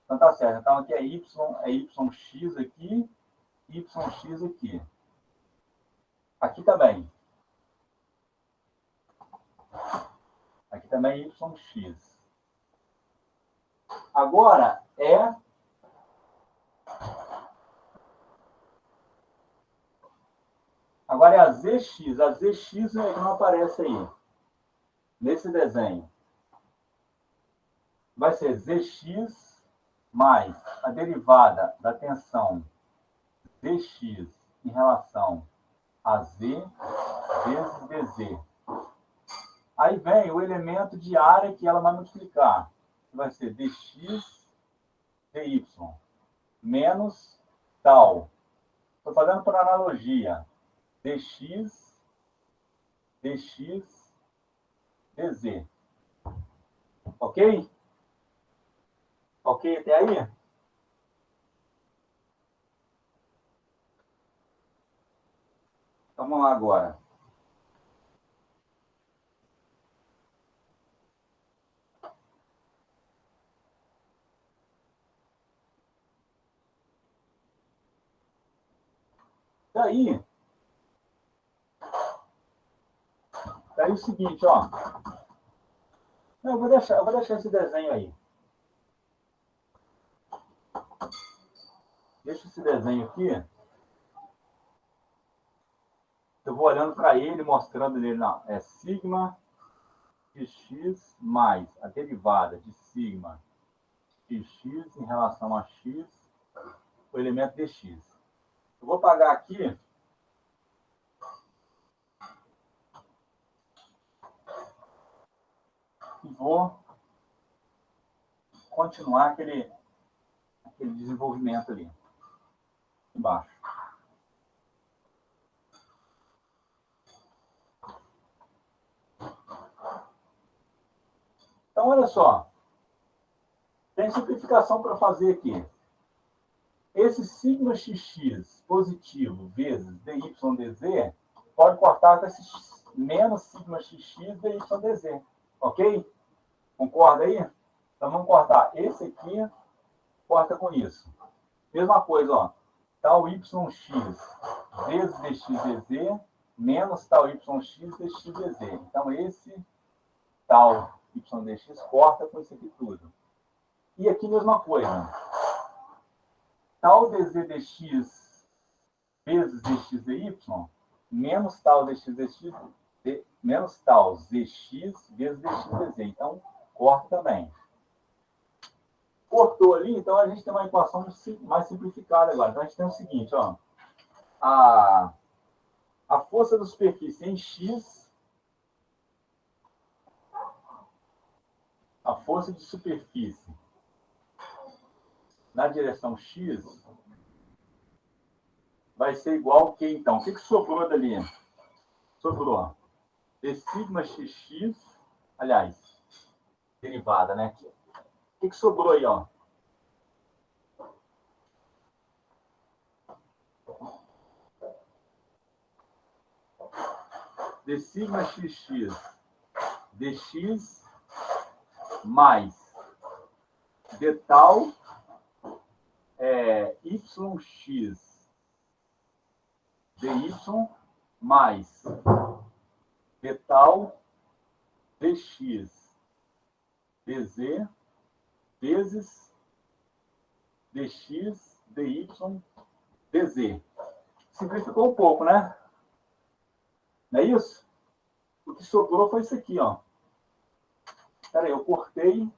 Então tá certo. Então aqui é YX aqui, YX aqui. Aqui também. Aqui também é YX. Agora é a ZX. A ZX é que não aparece aí. Nesse desenho. Vai ser ZX mais a derivada da tensão ZX em relação a Z vezes dz. Aí vem o elemento de área que ela vai multiplicar. Que vai ser dx dy menos tal. Estou fazendo por analogia. dx dx, dz. Ok? Ok até aí? Então, vamos lá agora. Daí o seguinte, ó. Não, eu vou deixar esse desenho aí. Deixa esse desenho aqui. Eu vou olhando para ele, mostrando ele lá. É sigma de x mais a derivada de sigma de x em relação a x, o elemento dx. Eu vou apagar aqui. E vou continuar aquele desenvolvimento ali. Embaixo. Então, olha só. Tem simplificação para fazer aqui. Esse sigma xx positivo vezes dy dz pode cortar com esse menos sigma xx dy dz. Ok? Concorda aí? Então, vamos cortar esse aqui, corta com isso. Mesma coisa, ó. Tal yx vezes dx dz menos tal yx dx dz. Então, esse tal y dx corta com isso aqui tudo. E aqui, mesma coisa. Tal dz dx vezes dx dy menos tal dx dx menos tal zx vezes dx dz. Então, corta também. Cortou ali, então a gente tem uma equação mais simplificada agora. Então, a gente tem o seguinte, ó. A força da superfície em x, a força de superfície na direção x vai ser igual ao que, então? O que sobrou dali? Sobrou d sigma xx, aliás, derivada, né? O que sobrou aí, ó? D sigma xx dx mais d tal yx dy mais d tal dx dz vezes dx dy dz. Simplificou um pouco, né? Não é isso? O que sobrou foi isso aqui, ó. Espera aí, eu cortei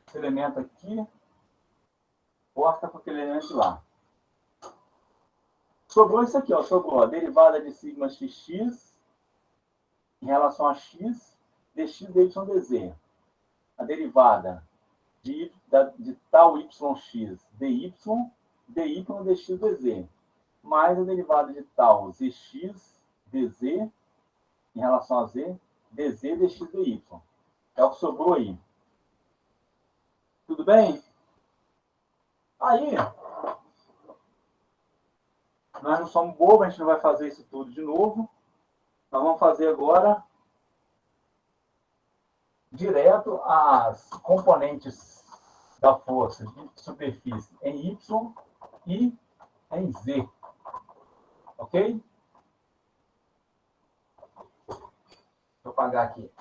esse elemento aqui, corta com aquele elemento lá. Sobrou isso aqui, ó. Sobrou a derivada de sigma xx em relação a x, dx dy dz. A derivada de tal yx dy, dy dx dz. Mais a derivada de tal zx dz em relação a z, dz dx dy. É o que sobrou aí. Tudo bem? Aí, nós não somos bobos, a gente não vai fazer isso tudo de novo. Nós vamos fazer agora direto as componentes da força de superfície em Y e em Z. Ok? Deixa eu apagar aqui.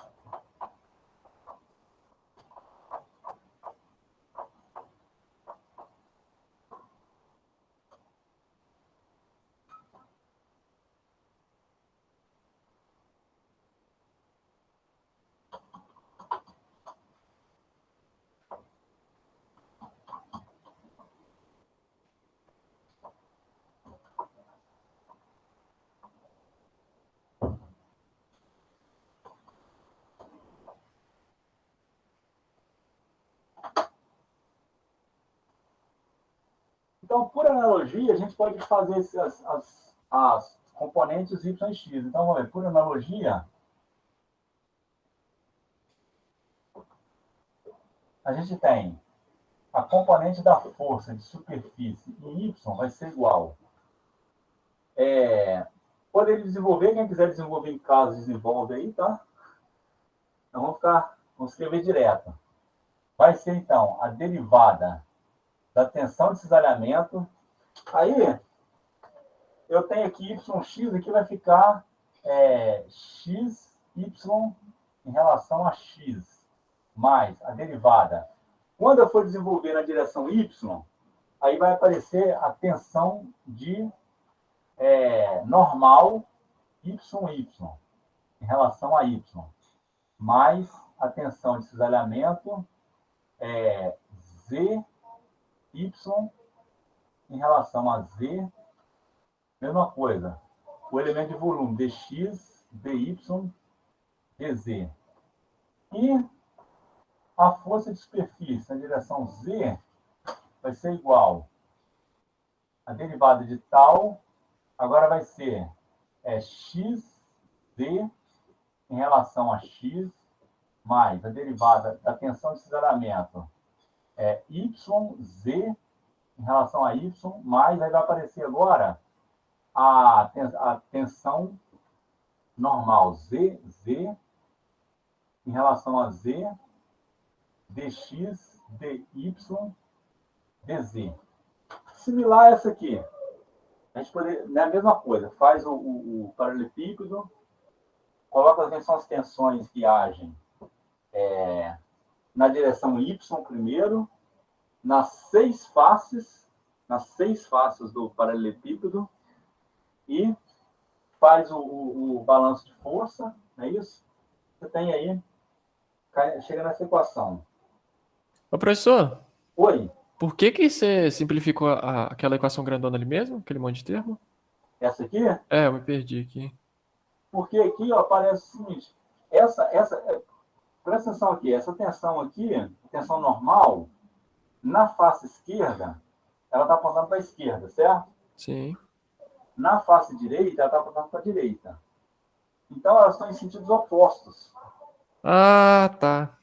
Então, por analogia, a gente pode fazer componentes y e x. Então, vamos ver, por analogia, a gente tem a componente da força de superfície em y vai ser igual. Poderia desenvolver, quem quiser desenvolver em casa, desenvolve aí, tá? Então, vamos escrever direto. Vai ser, então, a derivada da tensão de cisalhamento. Aí, eu tenho aqui yx, aqui vai ficar xy em relação a x, mais a derivada. Quando eu for desenvolver na direção y, aí vai aparecer a tensão de normal YY em relação a Y, mais a tensão de cisalhamento ZY em relação a Z, mesma coisa. O elemento de volume dx, dy, dz. E a força de superfície na direção Z vai ser igual a derivada de tal, agora vai ser xd em relação a x, mais a derivada da tensão de cisalhamento yz em relação a y, mais aí vai aparecer agora a tensão normal ZZ em relação a Z, dx, dy, dz. Similar a essa aqui. A gente poderia, é a mesma coisa, faz o paralelepípedo, coloca quais são as tensões que agem na direção y primeiro, nas seis faces do paralelepípedo, e faz o balanço de força, não é isso? Você tem aí, chega nessa equação. Ô, professor, Oi, por que você simplificou aquela equação grandona ali mesmo? Aquele monte de termo? essa aqui? Eu me perdi aqui. Porque aqui ó, aparece o seguinte, presta atenção aqui, essa tensão aqui, tensão normal, na face esquerda, ela está apontando para a esquerda, certo? Sim. Na face direita, ela está apontando para a direita. Então, elas estão em sentidos opostos. Ah, tá.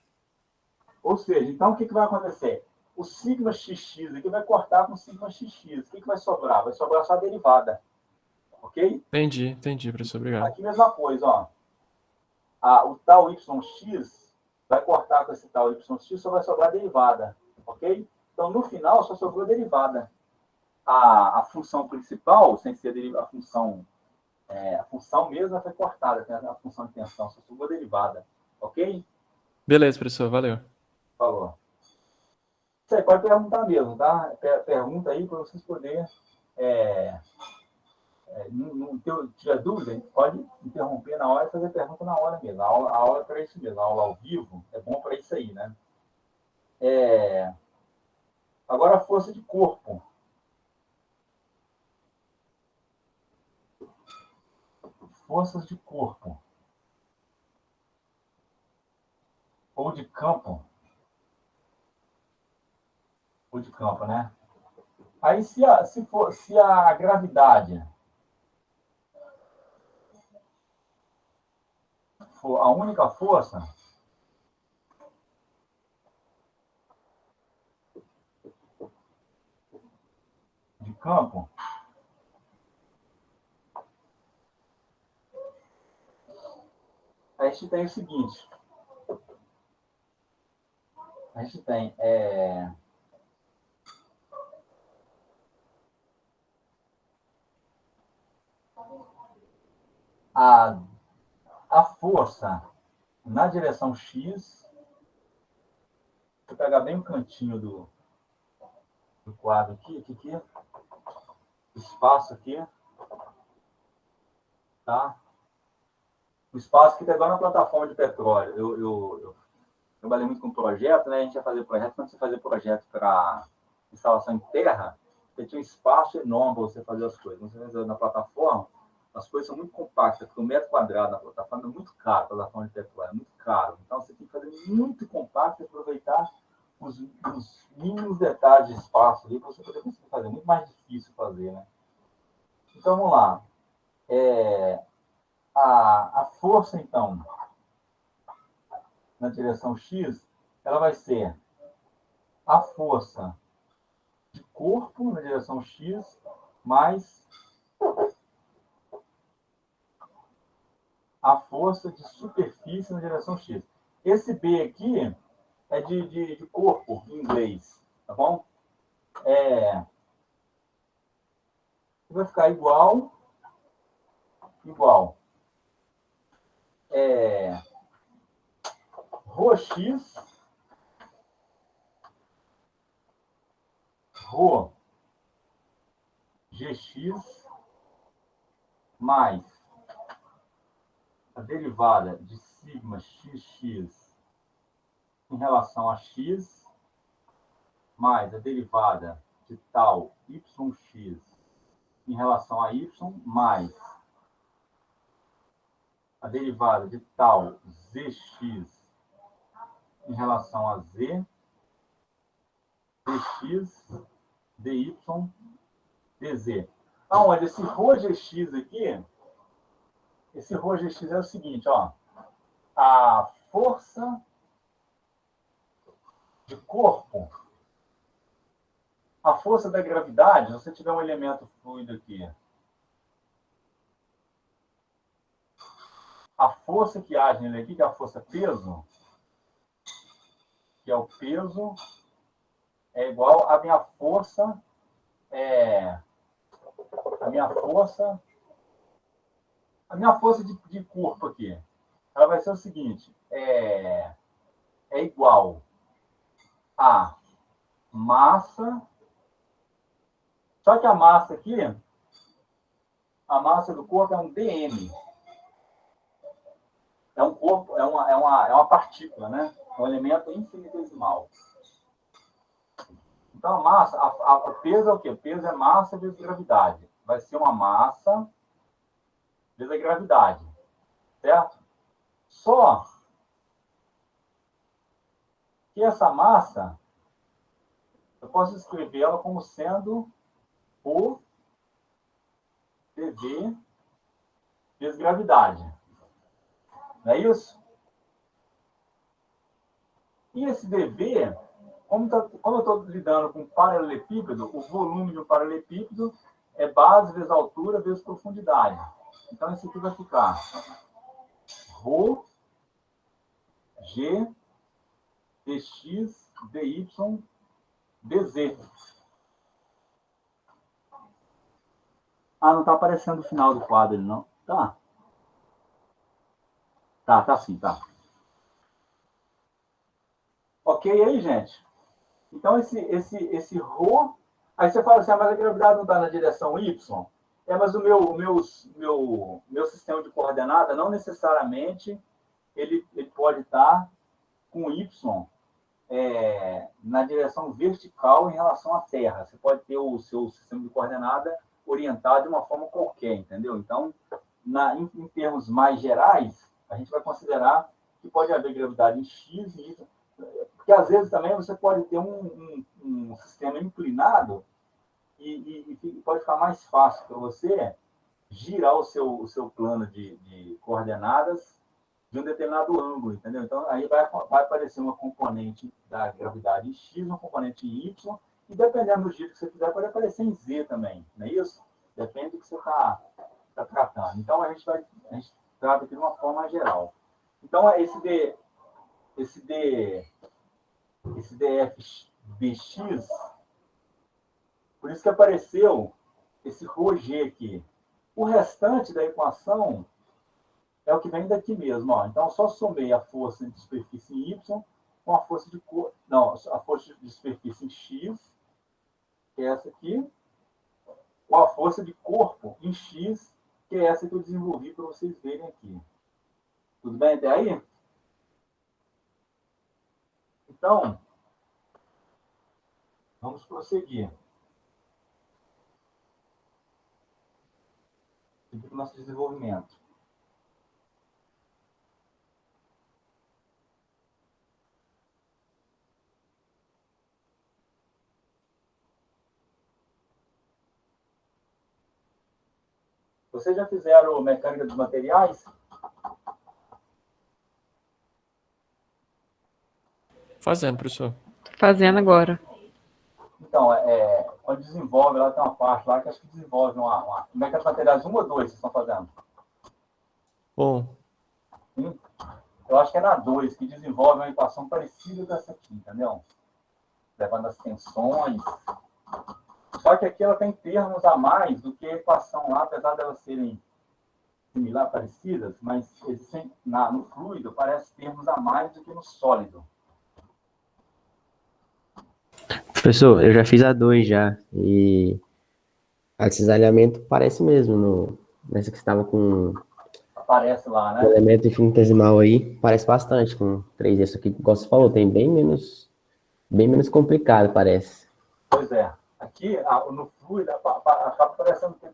Ou seja, então, o que vai acontecer? O sigma xx aqui vai cortar com o sigma xx. O que vai sobrar? Vai sobrar só a derivada. Ok? Entendi, professor. Obrigado. Aqui, mesma coisa, ó. O tal yx vai cortar com esse tal yx, só vai sobrar a derivada. Ok? Então, no final, só sobrou a derivada. A função principal, sem ser a função mesma, foi cortada. A função de tensão, só sobrou a derivada. Ok? Beleza, professor. Valeu. Falou. Você pode perguntar mesmo, tá? Pergunta aí para vocês poderem. Não tiver dúvida, pode interromper na hora e fazer pergunta na hora mesmo. A aula é para isso mesmo. A aula ao vivo é bom para isso aí, né? Agora, a força de corpo. Forças de corpo. Ou de campo. Ou de campo, né? Aí, se a gravidade for a única força, de campo, a gente tem o seguinte. A gente tem a força na direção X. Vou pegar bem o cantinho do quadro aqui, espaço aqui, tá? O espaço que está igual na plataforma de petróleo. Eu trabalhei muito com projeto, né? A gente ia fazer projeto, quando você fazia projeto para instalação em terra, você tinha um espaço enorme para você fazer as coisas. Quando você fazia na plataforma, as coisas são muito compactas, porque o metro quadrado na plataforma é muito caro, a plataforma de petróleo é muito caro. Então, você tem que fazer muito compacto e aproveitar os mínimos detalhes de espaço ali para você poder conseguir fazer. É muito mais difícil fazer, né? Então, vamos lá. A força, então, na direção X, ela vai ser a força de corpo na direção X mais a força de superfície na direção X. Esse B aqui é de corpo em inglês, tá bom? Vai ficar igual. Rho X, Rho GX mais a derivada de sigma XX em relação a X mais a derivada de tal YX em relação a Y mais a derivada de tal ZX em relação a Z, dx, dy, dz. Aonde esse ρ gx aqui, esse ρ gx é o seguinte, ó, a força de corpo, a força da gravidade, se você tiver um elemento fluido aqui, a força que age nele aqui, que é a força peso, que é o peso, é igual à minha força, a minha força de corpo aqui. Ela vai ser o seguinte, é igual a massa, só que a massa aqui, a massa do corpo é um dm. É um corpo, é uma partícula, né? Um elemento infinitesimal. Então, a massa, o peso é o quê? O peso é massa vezes gravidade. Vai ser uma massa vezes a gravidade. Certo? Só que essa massa, eu posso escrevê-la como sendo o dv vezes gravidade. Não é isso? E esse dv, como eu estou lidando com paralelepípedo, o volume de um paralelepípedo é base vezes altura vezes profundidade. Então, esse aqui vai ficar ρ, g, dx, dy, dz. Ah, não está aparecendo o final do quadro, não? Tá. Tá sim, tá. Ok aí, gente? Então, esse ρ... Aí você fala assim, mas a gravidade não está na direção Y? Mas o meu sistema de coordenada, não necessariamente, ele pode estar com Y na direção vertical em relação à Terra. Você pode ter o seu sistema de coordenada orientado de uma forma qualquer, entendeu? Então, em termos mais gerais, a gente vai considerar que pode haver gravidade em X e Y, porque às vezes também você pode ter um sistema inclinado e pode ficar mais fácil para você girar o seu plano de coordenadas de um determinado ângulo, entendeu? Então, aí vai aparecer uma componente da gravidade em X, uma componente em Y, e dependendo do giro que você fizer, pode aparecer em Z também, não é isso? Depende do que você está tratando. Então, a gente trata aqui de uma forma geral. Então, esse dfbx, por isso que apareceu esse ρg aqui. O restante da equação é o que vem daqui mesmo. Ó. Então, só somei a força de superfície em Y com a força de corpo. Não, a força de superfície em X, que é essa aqui, com a força de corpo em X, que é essa que eu desenvolvi para vocês verem aqui. Tudo bem até aí? Então, vamos prosseguir. Seguir o nosso desenvolvimento. Vocês já fizeram mecânica dos materiais? Fazendo, professor. Fazendo agora. Então, quando desenvolve, lá tem uma parte lá que acho que desenvolve uma mecânica dos materiais 1 ou 2 vocês estão fazendo? Bom, Eu acho que é na 2 que desenvolve uma equação parecida com essa aqui, entendeu? Levando as tensões. Só que aqui ela tem termos a mais do que a equação lá, apesar de elas serem similar, parecidas, mas existem, no fluido parece termos a mais do que no sólido. Professor, eu já fiz a 2 já. E a cisalhamento parece mesmo nessa que você estava com Aparece lá, o né? elemento infinitesimal aí. Parece bastante com 3D. Isso aqui, igual você falou, tem bem menos complicado, parece. Pois é. Aqui, no fluido, acaba parecendo que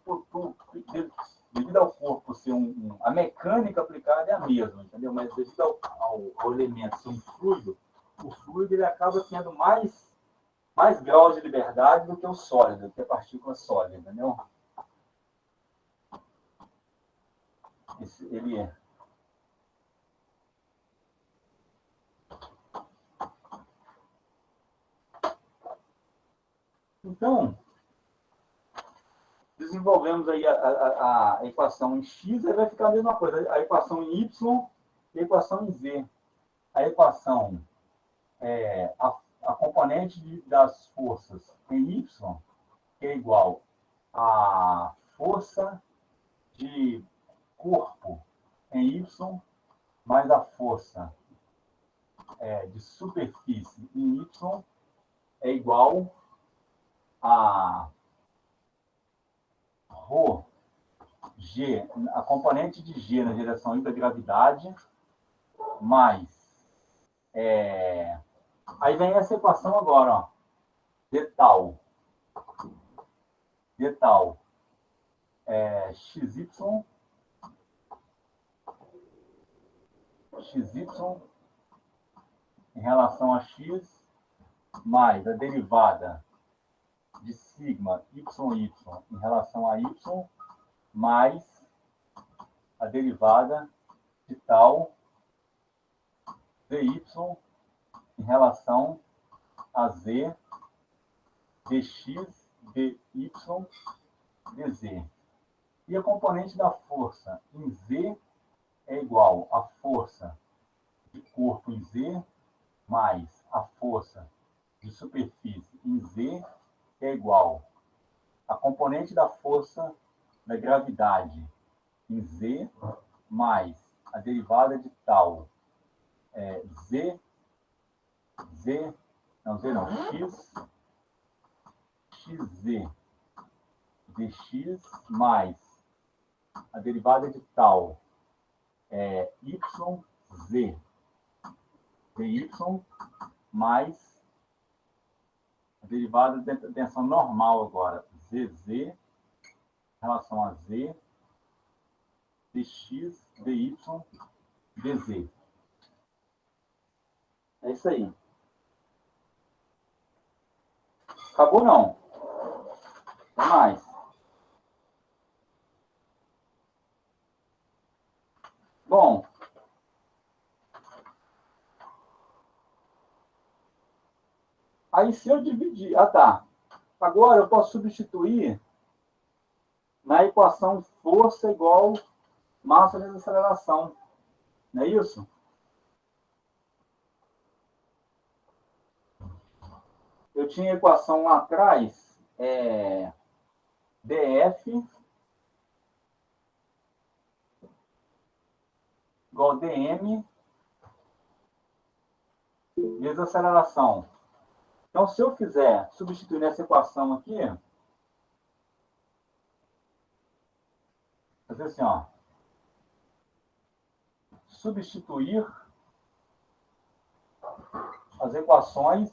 devido ao corpo ser a mecânica aplicada é a mesma, entendeu? Mas devido ao elemento ser um fluido, o fluido ele acaba tendo mais graus de liberdade do que o sólido, do que a partícula sólida, entendeu? Ele é. Então, desenvolvemos aí a equação em x, aí vai ficar a mesma coisa. A equação em y e a equação em z. A equação a componente das forças em y, que é igual a força de corpo em y mais a força de superfície em y é igual a ρ g, a componente de g na direção da gravidade, mais aí vem essa equação agora, ó, d tal xy em relação a x mais a derivada de sigma y em relação a y mais a derivada de tal dy em relação a z dx dy dz. E a componente da força em z é igual à força de corpo em z mais a força de superfície em z é igual à componente da força da gravidade em z mais a derivada de tal z x xz dx mais a derivada de tal yz dy mais a derivada da tensão normal agora, zz em relação a z dx dy dz. É isso aí. Acabou não? Tem mais. Bom, aí se eu dividir... Ah, tá. Agora eu posso substituir na equação força igual massa vezes aceleração. Não é isso? Eu tinha a equação lá atrás, dF igual a dm vezes aceleração. Então, se eu fizer, substituir nessa equação aqui, fazer assim, ó, substituir as equações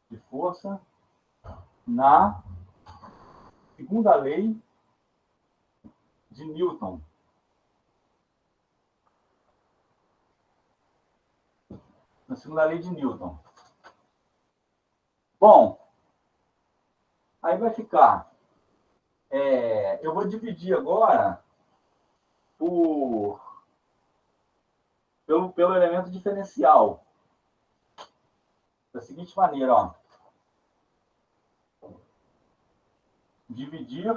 de força na segunda lei de Newton. Na segunda lei de Newton. Bom, aí vai ficar... eu vou dividir agora pelo elemento diferencial. Da seguinte maneira, ó. Dividir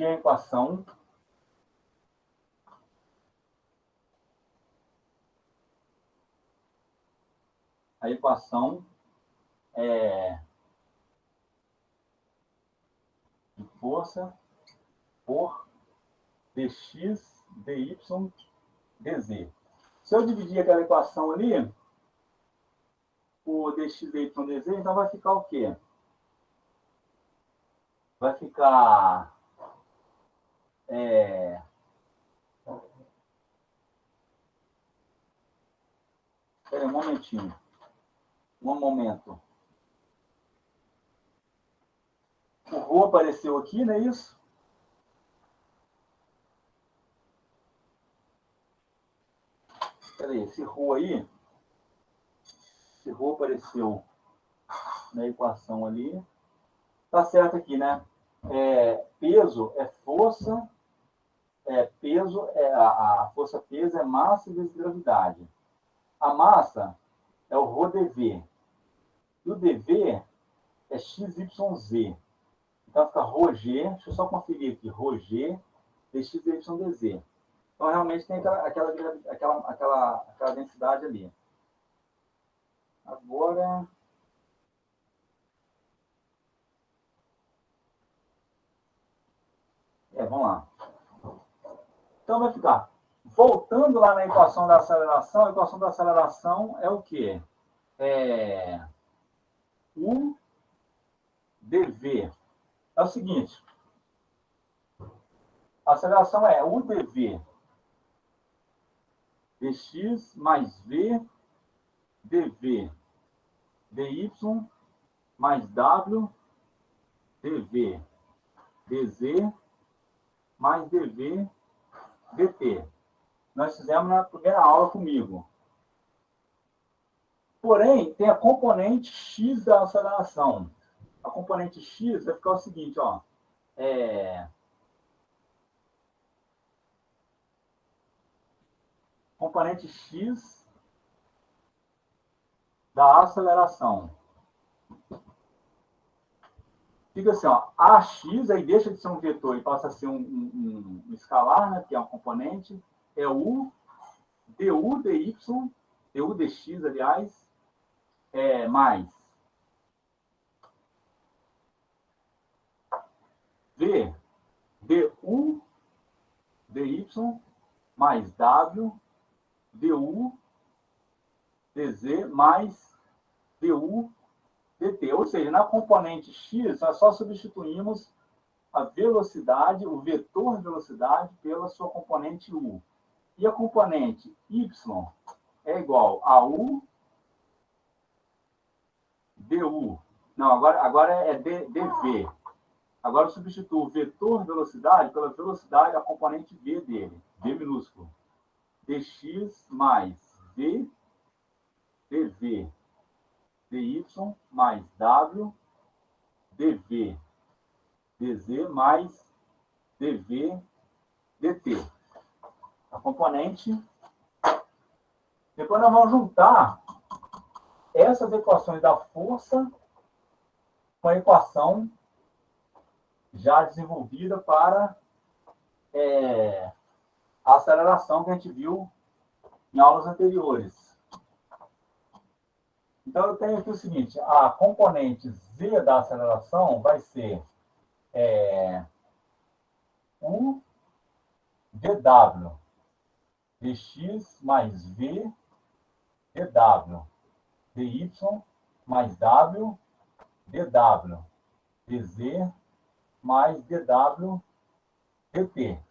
a equação de força por dx, dy, dz. Se eu dividir aquela equação ali por dx, dy, dz, então vai ficar o quê? Vai ficar... Espera aí, um momentinho. Um momento. O rho apareceu aqui, não é isso? Espera aí, esse rho aí... Esse rho apareceu na equação ali. Tá certo aqui, né? Peso é força... peso a força peso é massa vezes gravidade. A massa é o ρdV. E o dV é XYZ. Então fica ρg, deixa eu só conferir aqui, ρg dxydz. Então realmente tem aquela densidade ali. Agora... vamos lá. Então vai ficar... Voltando lá na equação da aceleração, a equação da aceleração é o quê? U dv. É o seguinte. A aceleração é U dv dx mais v dv dy mais w dv dz mais dv dt. Nós fizemos na primeira aula comigo. Porém, tem a componente x da aceleração. A componente x vai ficar o seguinte, ó. Componente x da aceleração. Fica assim, ó. Ax, aí deixa de ser um vetor e passa a ser um escalar, né? Que é um componente. É u du dy, du dx, aliás, mais v du dy mais w du dz mais du dt. Ou seja, na componente x, nós só substituímos a velocidade, o vetor de velocidade, pela sua componente u. E a componente y é igual a u du. Não, agora é dv. Agora eu substituo o vetor de velocidade pela velocidade, a componente v dele, v minúsculo. Dx mais v dv dy mais w dv dz mais dv dt. A componente. Depois nós vamos juntar essas equações da força com a equação já desenvolvida para a aceleração que a gente viu em aulas anteriores. Então, eu tenho aqui o seguinte, a componente z da aceleração vai ser u dw dx mais v dw dy mais w dw dz mais dw dt.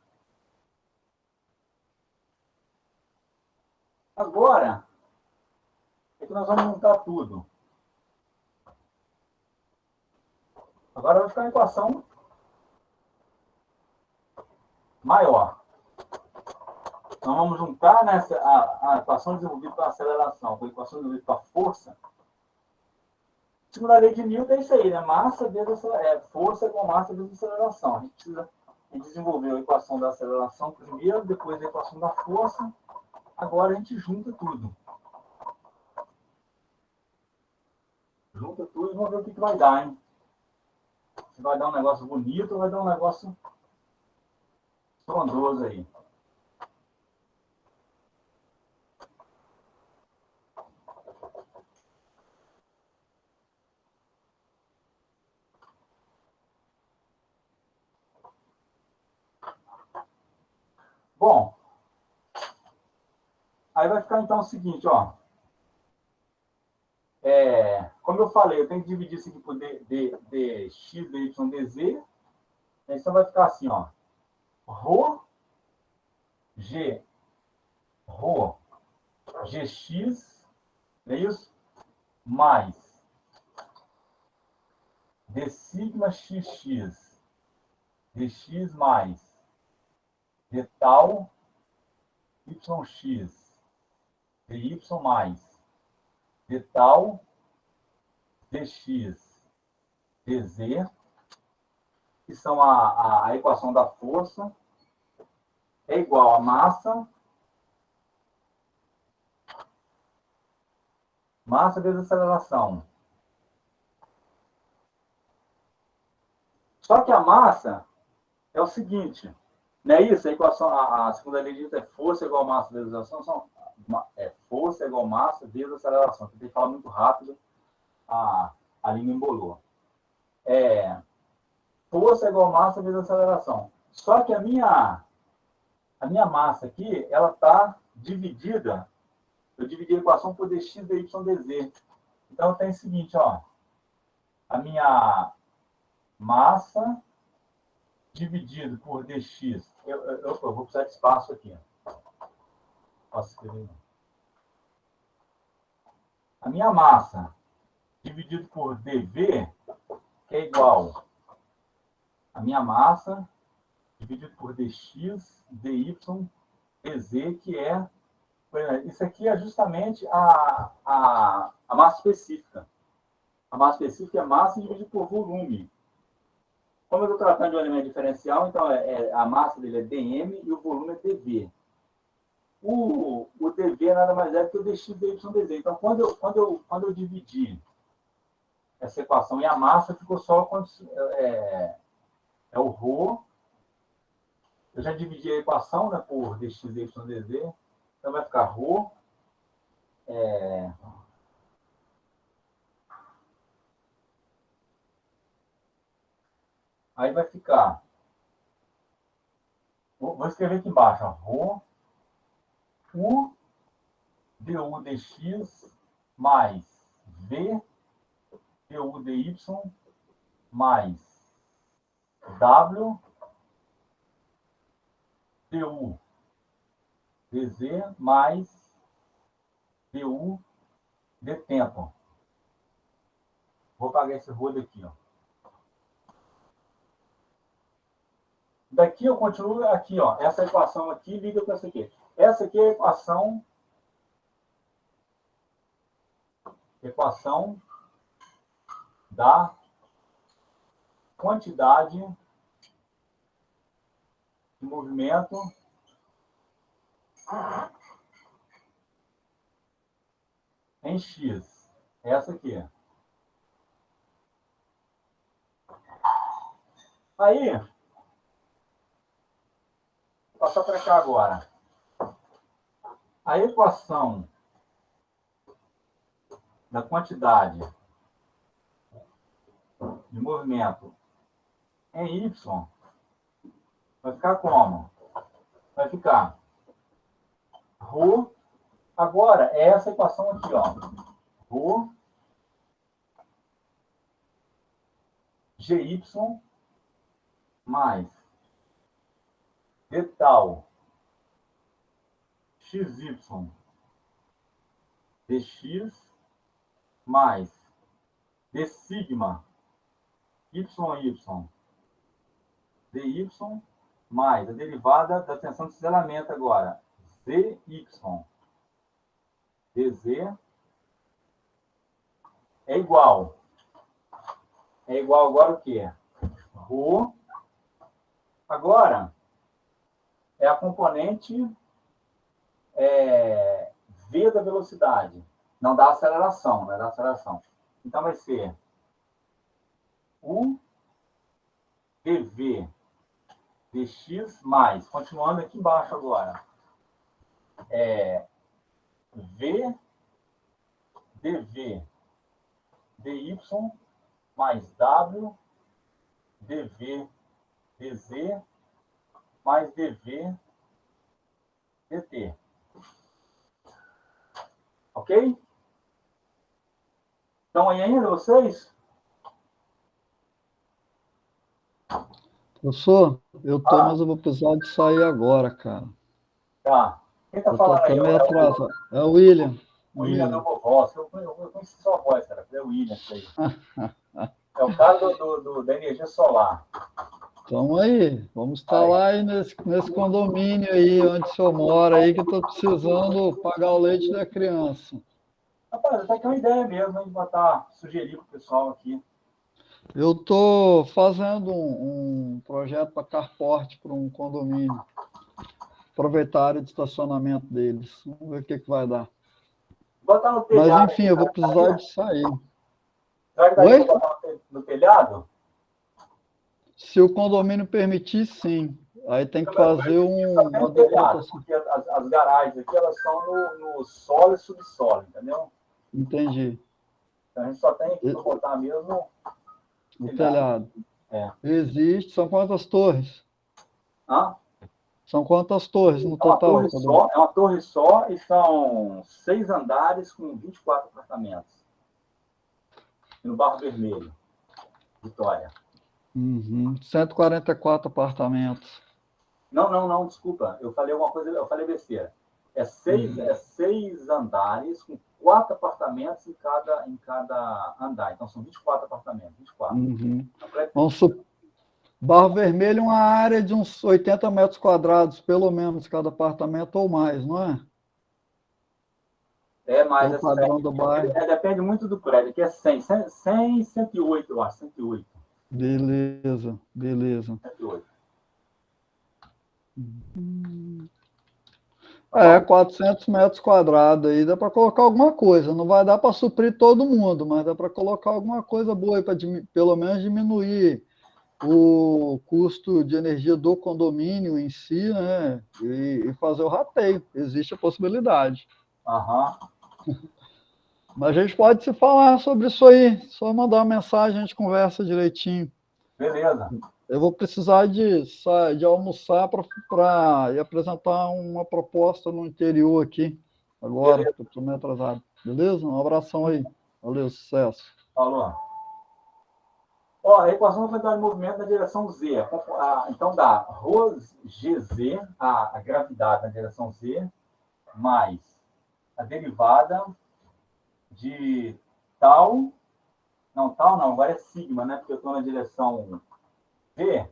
Agora, é que nós vamos juntar tudo. Agora vai ficar uma equação maior. Então, vamos juntar nessa, a equação desenvolvida para aceleração com a equação desenvolvida para força. Segundo a lei de Newton, é isso aí, né? Massa vezes força igual massa vezes aceleração. A gente desenvolveu a equação da aceleração primeiro, depois a equação da força. Agora a gente junta tudo. Junta tudo e vamos ver o que vai dar, hein? Se vai dar um negócio bonito ou vai dar um negócio estrondoso aí. Bom, aí vai ficar então o seguinte, ó. Como eu falei, eu tenho que dividir isso aqui por dx, dy, dz. Então vai ficar assim, ó. Rho, g, rho, gx, é isso? Mais d sigma xx, dx mais d tal yx, dy mais d tal dx, dz, que são a equação da força, é igual a massa vezes aceleração. Só que a massa é o seguinte, não é isso? A equação, a segunda lei diz é força igual a massa vezes aceleração, força igual a massa vezes aceleração. Você tem que falar muito rápido, a língua embolou. Força igual a massa vezes aceleração. Só que a minha massa aqui, ela está dividida. Eu dividi a equação por dx, dy, dz. Então, tem o seguinte, ó. A minha massa dividido por dx. Eu vou precisar de espaço aqui. Posso escrever? A minha massa dividido por dv, que é igual a minha massa dividido por dx, dy, dz, que é... Isso aqui é justamente a massa específica. A massa específica é massa dividida por volume. Como eu estou tratando de um elemento diferencial, então a massa dele é dm e o volume é dv. O dv nada mais é que o dx, dy, dz. Então, quando eu dividi essa equação e a massa, ficou só o ρ. Eu já dividi a equação, né, por dx, dy, dz. Então, vai ficar ρ. Aí vai ficar... Vou escrever aqui embaixo, ó. Ρ, U, du dx, mais V, du dy, mais W, du dz, mais du de tempo. Vou apagar esse rodo aqui, ó. Daqui eu continuo aqui, ó. Essa equação aqui liga com essa aqui. Essa aqui é a equação da quantidade de movimento em x. Essa aqui. Aí, vou passar para cá agora. A equação da quantidade de movimento em y vai ficar como? Vai ficar ρ. Agora, é essa equação aqui, ó. Ρ gy mais d tal xy dx mais d sigma yy dy mais a derivada da tensão de cisalhamento agora, dy, dz é igual. É igual agora o quê? Rho. Agora, é a componente v da velocidade. Não dá aceleração, né? Da aceleração. Então, vai ser u dv dx mais, continuando aqui embaixo agora, v dv dy mais w dv dz mais dv dt. Ok? Estão aí ainda vocês? Professor, eu tô, mas eu vou precisar de sair agora, cara. Tá. Quem está Eu tô falando até aí? meio atrasado. É o William. William, meu vovó. Eu conheci sua voz, cara. É o William, isso aí. É o cara da energia solar. Então aí, vamos instalar aí nesse condomínio aí, onde o senhor mora aí, que eu tô precisando pagar o leite da criança. Rapaz, até que é uma ideia mesmo, a gente botar, sugerir para o pessoal aqui. Eu tô fazendo um projeto para carport para um condomínio. Aproveitar a área de estacionamento deles. Vamos ver o que vai dar. Botar no telhado. Mas enfim, eu vou precisar de sair. Será que daria para botar no telhado? Se o condomínio permitir, sim. Aí tem que fazer uma documentação. Porque as garagens aqui, elas estão no solo e subsolo, entendeu? Entendi. Então, a gente só tem que botar mesmo o telhado. Existe. São quantas torres? Hã? São quantas torres no total? É uma torre só e são 6 andares com 24 apartamentos. No Barro Vermelho, Vitória. 144 apartamentos. Não, desculpa. Eu falei alguma coisa, eu falei besteira. É 6 andares com 4 apartamentos em cada andar. Então, são 24 apartamentos. 24. Vamos supor. Barro Vermelho é uma área de uns 80 metros quadrados, pelo menos, cada apartamento ou mais, não é? É mais. O padrão do bairro. Depende muito do prédio, que é 100, 108, eu acho, 108. Beleza. 108. 400 metros quadrados aí, dá para colocar alguma coisa. Não vai dar para suprir todo mundo, mas dá para colocar alguma coisa boa aí para pelo menos diminuir o custo de energia do condomínio em si, né? E fazer o rateio. Existe a possibilidade. Mas a gente pode se falar sobre isso aí. Só mandar uma mensagem, a gente conversa direitinho. Beleza. Eu vou precisar de almoçar para apresentar uma proposta no interior aqui, agora, que eu estou meio atrasado. Beleza? Um abração aí. Valeu, sucesso. Falou. Ó, a equação da quantidade de movimento na direção Z. Então dá ρgz, a gravidade na direção Z, mais a derivada de tal. Não, agora é sigma, né? Porque eu estou na direção V.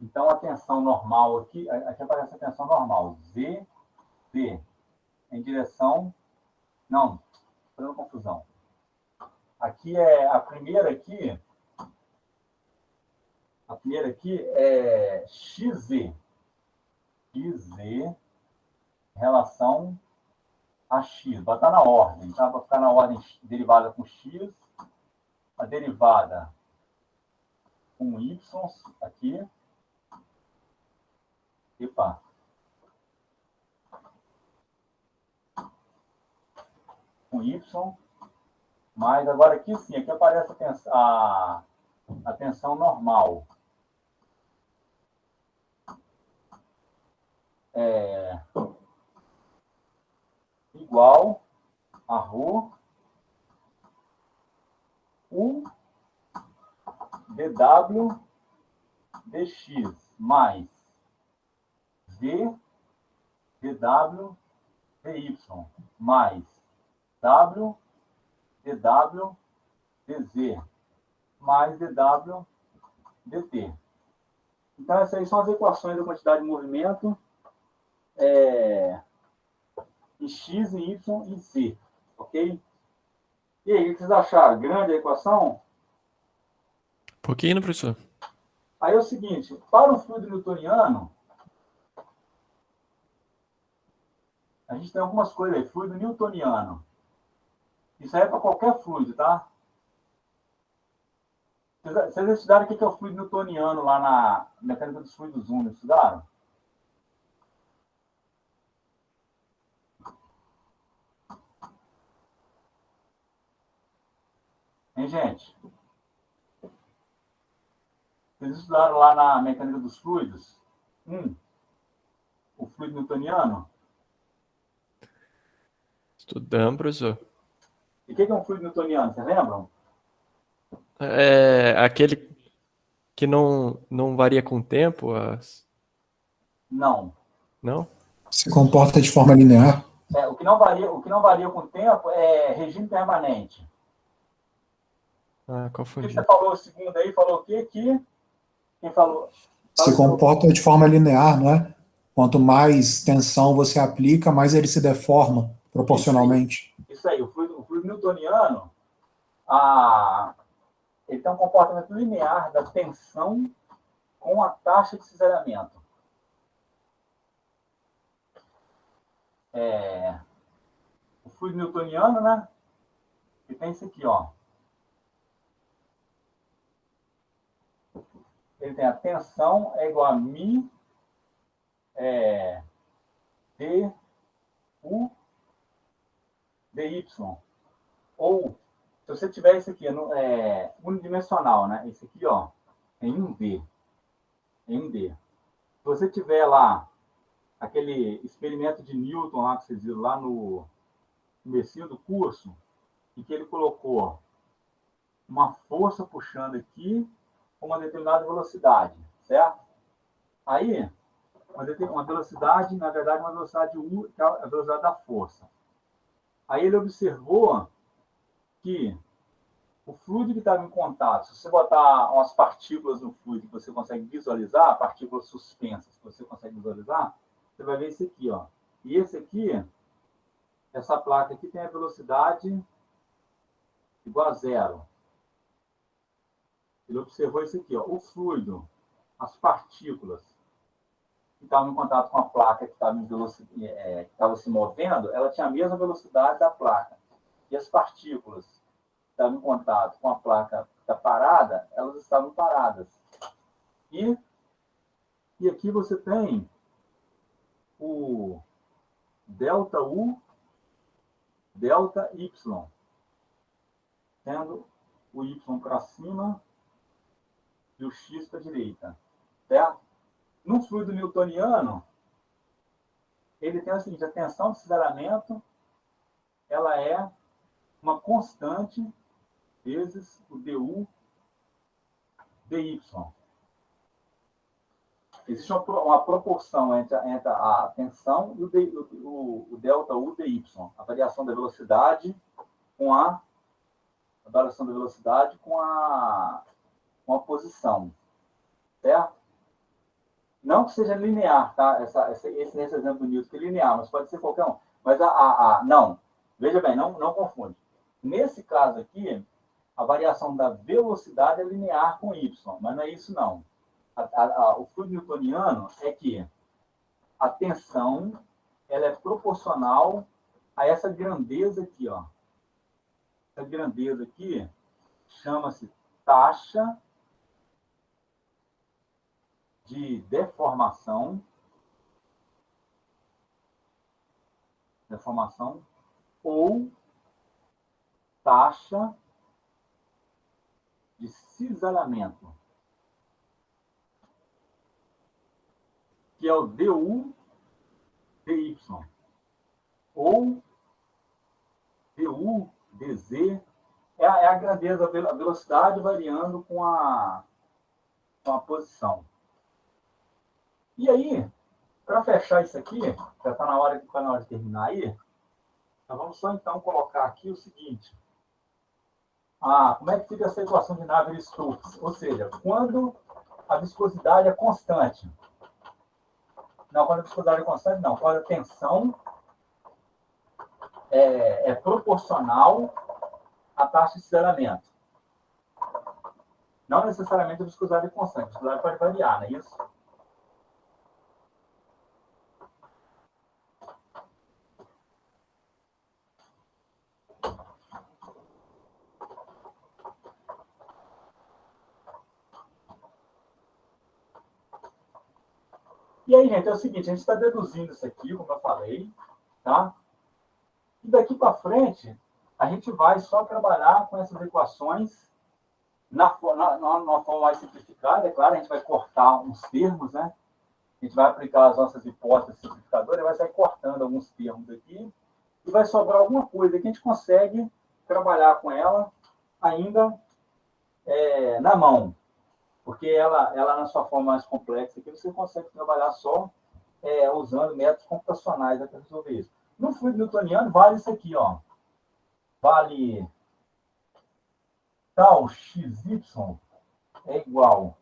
Então a tensão normal aqui aparece a tensão normal. Z, D. Em direção. Não, estou fazendo confusão. Aqui é a primeira aqui. A primeira aqui é XZ. XZ em relação a X. Vai estar na ordem, tá? Vai ficar na ordem derivada com X, a derivada com Y aqui. Epa. Com Y. Mas agora aqui sim, aqui aparece a tensão normal. Igual a ρ u dw dx mais v dw dy mais w dw dz mais dw dt. Então, essas aí são as equações da quantidade de movimento em X, em Y e Z. Ok? E aí, o que vocês acharam? Grande a equação? Pouquinho, professor. Aí é o seguinte, para o fluido newtoniano, a gente tem algumas coisas aí. Fluido newtoniano. Isso aí é para qualquer fluido, tá? Vocês estudaram o que é o fluido newtoniano lá na mecânica dos fluidos únicos? Estudaram? Hein, gente? Vocês estudaram lá na mecânica dos fluidos? O fluido newtoniano? Estudamos, professor. E o que é um fluido newtoniano? Vocês lembram? É aquele que não varia com o tempo? Não. Não? Se comporta de forma linear. O que não varia com o tempo é regime permanente. Ah, O que confundi. você falou o segundo aí? Falou o quê aqui? Quem falou? Se comporta de forma linear, não é? Quanto mais tensão você aplica, mais ele se deforma proporcionalmente. Isso aí, o fluido newtoniano, ele tem um comportamento linear da tensão com a taxa de cisalhamento. O fluido newtoniano, né? Ele tem isso aqui, ó. Ele tem a tensão é igual a μ du dy. Ou, se você tiver esse aqui, unidimensional, né? Esse aqui, ó, em 1D. Em 1D. Se você tiver lá aquele experimento de Newton lá que vocês viram lá no comecinho do curso, em que ele colocou uma força puxando aqui com uma determinada velocidade, certo? Aí, uma velocidade, na verdade, uma velocidade U, que é a velocidade da força. Aí ele observou que o fluido que estava em contato, se você botar umas partículas no fluido que você consegue visualizar, partículas suspensas que você consegue visualizar, você vai ver esse aqui, ó. E esse aqui, essa placa aqui tem a velocidade igual a 0. Ele observou isso aqui, ó. O fluido, as partículas que estavam em contato com a placa que estava se movendo, ela tinha a mesma velocidade da placa. E as partículas que estavam em contato com a placa que está parada, elas estavam paradas. E aqui você tem o delta U, delta Y, tendo o Y para cima e o X para a direita, certo? No fluido newtoniano, ele tem o seguinte, a tensão de cisalhamento, ela é uma constante vezes o du dy. Existe uma proporção entre a tensão e o delta U dy, a variação da velocidade com a posição, certo? Não que seja linear, tá? Esse exemplo do Newton que é linear, mas pode ser qualquer um. Mas não, veja bem, não confunde. Nesse caso aqui, a variação da velocidade é linear com y, mas não é isso não. O fluido newtoniano é que a tensão ela é proporcional a essa grandeza aqui, ó. Essa grandeza aqui chama-se taxa de deformação ou taxa de cisalhamento, que é o du dy, ou du dz, é a grandeza, a velocidade variando com a posição. E aí, para fechar isso aqui, já está na hora de terminar aí, nós vamos só então colocar aqui o seguinte. Como é que fica essa equação de Navier-Stokes? Ou seja, quando a viscosidade é constante. Não, quando a viscosidade é constante, não. Quando a tensão é proporcional à taxa de cisalhamento. Não necessariamente a viscosidade é constante. A viscosidade pode variar, não é isso? E aí, gente, é o seguinte, a gente está deduzindo isso aqui, como eu falei, tá? E daqui para frente, a gente vai só trabalhar com essas equações numa forma mais simplificada. É claro, a gente vai cortar uns termos, né? A gente vai aplicar as nossas hipóteses simplificadoras, vai sair cortando alguns termos aqui, e vai sobrar alguma coisa que a gente consegue trabalhar com ela ainda na mão. Porque ela na sua forma mais complexa aqui, você consegue trabalhar só usando métodos computacionais para resolver isso. No fluido newtoniano, vale isso aqui, ó. Vale tal xy é igual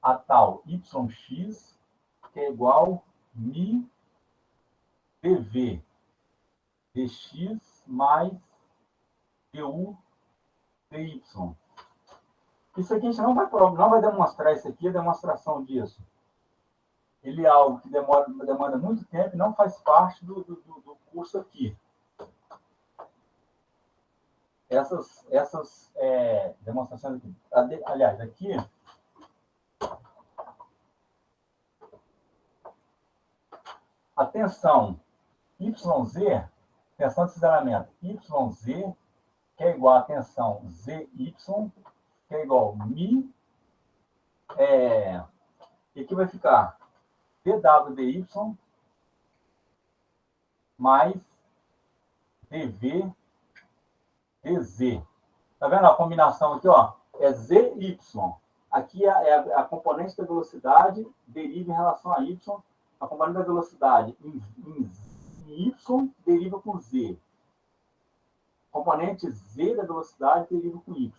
a tal yx, que é igual mi dv dx mais du dy. Isso aqui a gente não vai demonstrar isso aqui, a demonstração disso. Ele é algo que demanda muito tempo e não faz parte do curso aqui. Essas demonstrações aqui. Aliás, aqui a tensão YZ, tensão de cisalhamento YZ, que é igual a tensão ZY, que é igual a mi, e aqui vai ficar dWdy mais dV dz. Tá vendo a combinação aqui, ó? É ZY. Aqui é a componente da velocidade deriva em relação a Y. A componente da velocidade em Y deriva com Z. A componente Z da velocidade deriva com Y.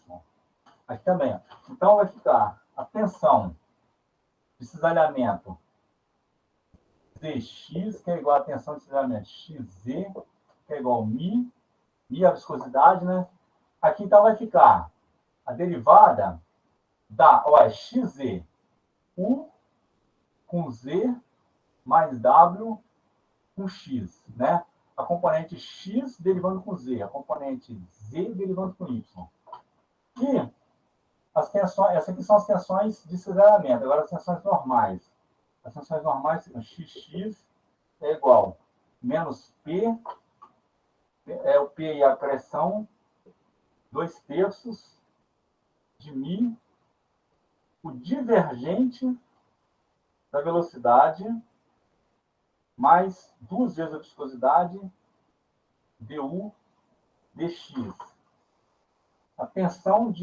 Aqui também. Ó. Então, vai ficar a tensão de cisalhamento Cx, que é igual a tensão de cisalhamento XZ, que é igual a mi a viscosidade, né? Aqui, então, vai ficar a derivada da XZ, U com Z mais W com X, né? A componente X derivando com Z, a componente Z derivando com Y. E as tensões, essas aqui são as tensões de cisalhamento. Agora, as tensões normais. As tensões normais são XX é igual a menos P, o P e a pressão, 2/3 de mi, o divergente da velocidade, mais 2 vezes a viscosidade, du dx. A tensão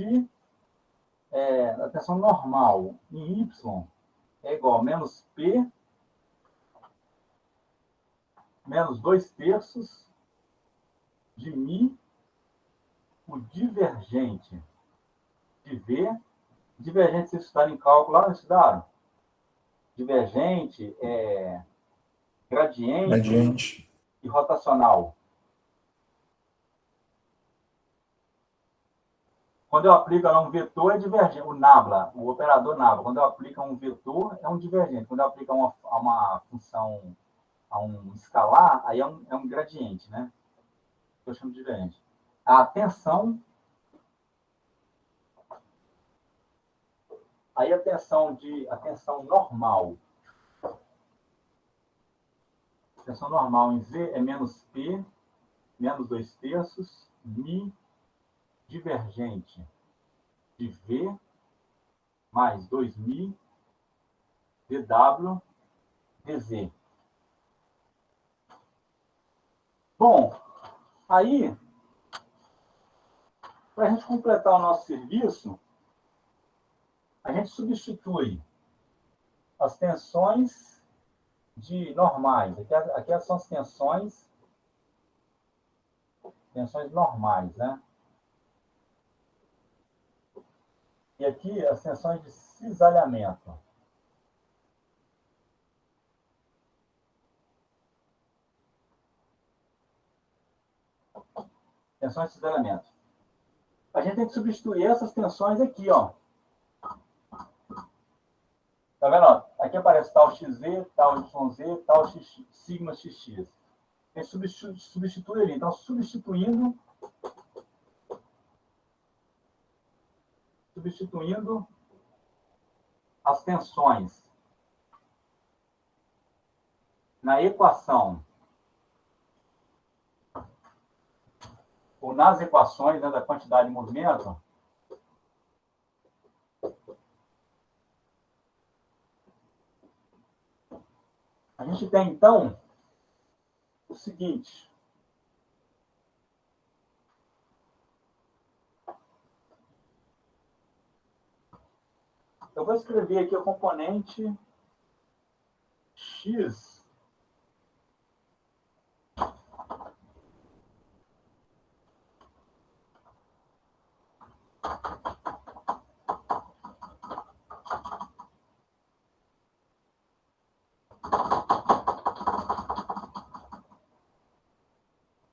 a tensão normal em Y é igual a menos P, menos 2/3 de mi, o divergente de V. Divergente, vocês estudaram em cálculo lá, não estudaram? Divergente, gradiente e rotacional. Quando eu aplico um vetor, é divergente. O nabla, o operador nabla, quando eu aplico um vetor, é um divergente. Quando eu aplico uma função, a um escalar, aí é um gradiente, né? Eu chamo de divergente. A tensão, aí a tensão normal. A tensão normal em Z é menos P, menos 2/3, mi, divergente de V, mais 2mi, dW, dz. Bom, aí, para a gente completar o nosso serviço, a gente substitui as tensões normais. Aqui são as tensões normais, né? E aqui as tensões de cisalhamento. Tensões de cisalhamento. A gente tem que substituir essas tensões aqui, ó. Tá vendo? Ó? Aqui aparece tal XZ, tal YZ, tal X, sigma XX. Tem substitui ali. Então, substituindo as tensões na equação, ou nas equações, né, da quantidade de movimento, a gente tem, então, o seguinte. Eu vou escrever aqui o componente X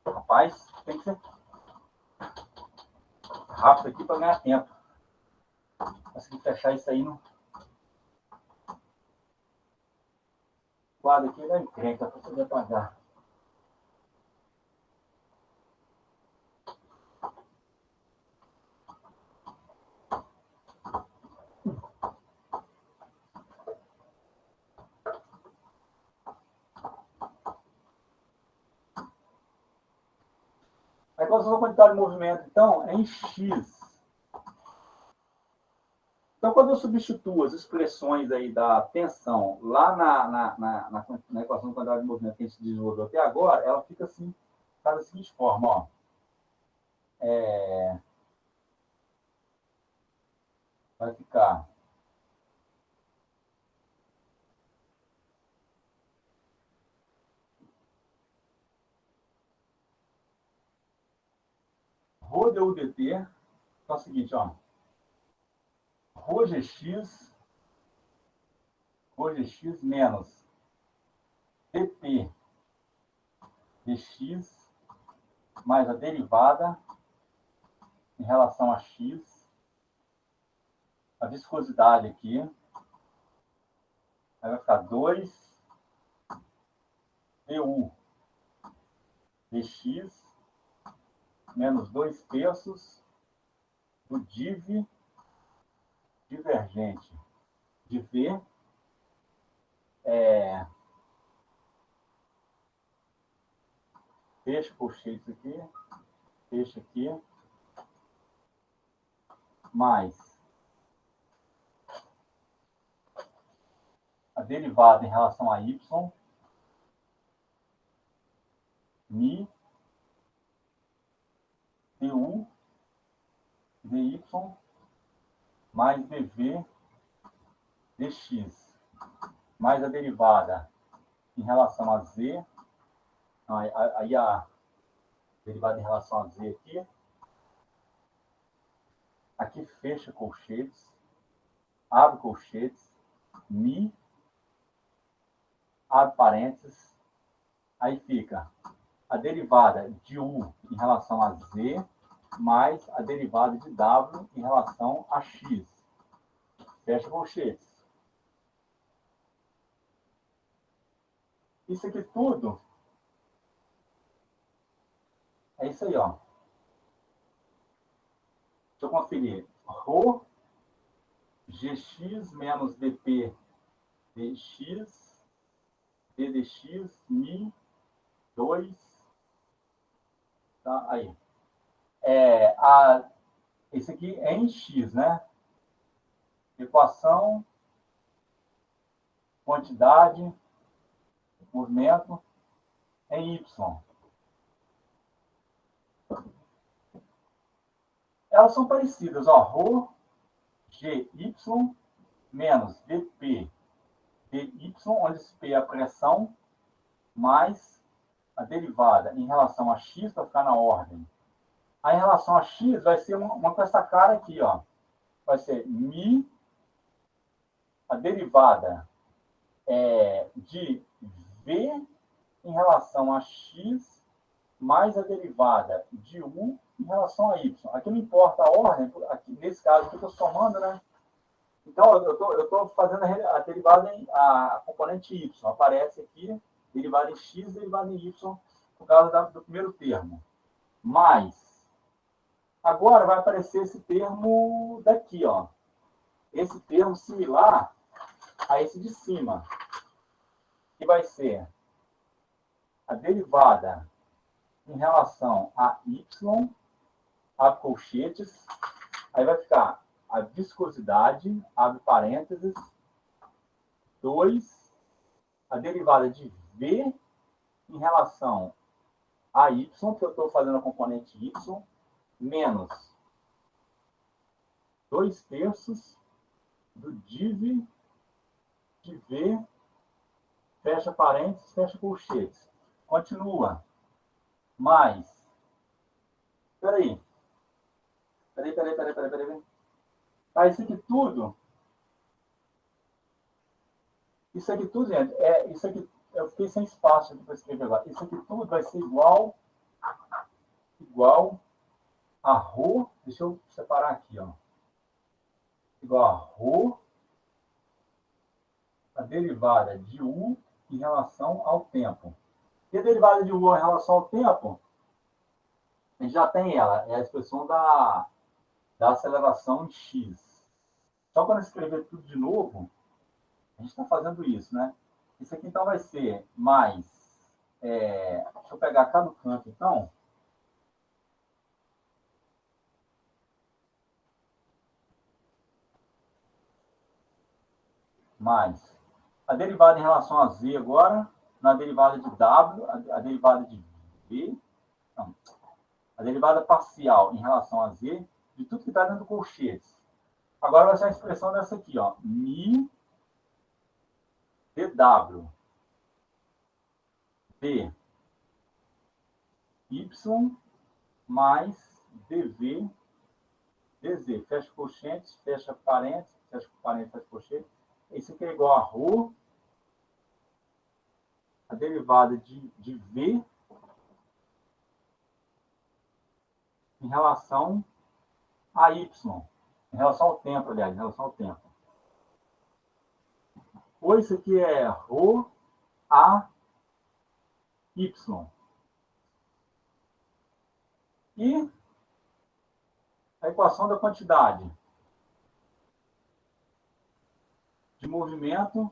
Rapaz, tem que ser rápido aqui para ganhar tempo. Consegui fechar isso aí no quadro aqui da encrenca para poder apagar. A equação da quantidade de movimento, então, é em X. Então, quando eu substituo as expressões aí da tensão lá na equação da quantidade de movimento que a gente desenvolveu até agora, ela fica assim, tá da seguinte forma, ó. Vai ficar Rho du dt, então é o seguinte, ó. Rho gx menos dp dx mais a derivada em relação a x, a viscosidade aqui, aí vai ficar 2 du dx menos 2/3 do div divergente de V fecha colchetes aqui, fecha aqui, mais a derivada em relação a y, mi du dy mais dv dx, mais a derivada em relação a z, aí a derivada em relação a z aqui fecha colchetes, abre colchetes, mi, abre parênteses, aí fica a derivada de u em relação a z, mais a derivada de w em relação a x. Fecha colchetes. Isso aqui tudo é isso aí, ó. Deixa eu conferir. Rho gx menos dp dx ddx mi 2. Tá? Aí. Esse aqui é em x, né? Equação, quantidade, movimento em y. Elas são parecidas, ó. Rho gy menos dp dy, onde esse p é a pressão, mais a derivada em relação a x, para ficar na ordem. Aí, em relação a x, vai ser uma com essa cara aqui, ó. Vai ser mi, a derivada de v em relação a x mais a derivada de u em relação a y. Aqui não importa a ordem, aqui, nesse caso aqui eu estou somando, né? Então, eu estou fazendo a derivada a componente y. Aparece aqui, derivada em x, derivada em y, por causa do primeiro termo. Mais. Agora vai aparecer esse termo daqui, ó. Esse termo similar a esse de cima. Que vai ser a derivada em relação a y, abre colchetes, aí vai ficar a viscosidade, abre parênteses, 2, a derivada de v em relação a y, que eu estou fazendo a componente y, menos 2/3 do div de v, fecha parênteses, fecha colchetes. Continua. Mais. Peraí. Tá, isso aqui tudo, gente, isso aqui, eu fiquei sem espaço aqui para escrever agora. Isso aqui tudo vai ser igual a ρ, deixa eu separar aqui, ó. Igual a ρ, a derivada de u em relação ao tempo. E a derivada de u em relação ao tempo, a gente já tem ela, é a expressão da aceleração em x. Só para escrever tudo de novo, a gente está fazendo isso, né? Isso aqui, então, vai ser mais... deixa eu pegar cá no canto, então. Mais a derivada em relação a z agora, na derivada de w, a derivada de v, não, a derivada parcial em relação a z, de tudo que está dentro do colchetes. Agora vai ser a expressão dessa aqui, ó, mi dw d y mais dv dz. Fecha colchetes, fecha parênteses, fecha colchetes. Isso aqui é igual a ρ, a derivada de v em relação a y, em relação ao tempo, aliás, em relação ao tempo. Ou isso aqui é ρ a y. E a equação da quantidade de movimento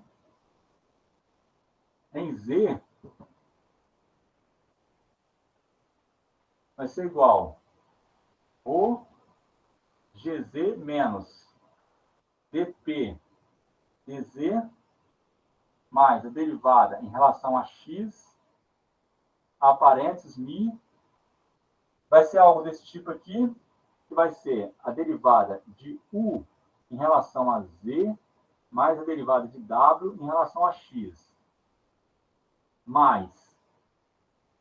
em z vai ser igual o gz menos dp dz mais a derivada em relação a x, a parênteses mi, vai ser algo desse tipo aqui, que vai ser a derivada de u em relação a z, mais a derivada de w em relação a x, mais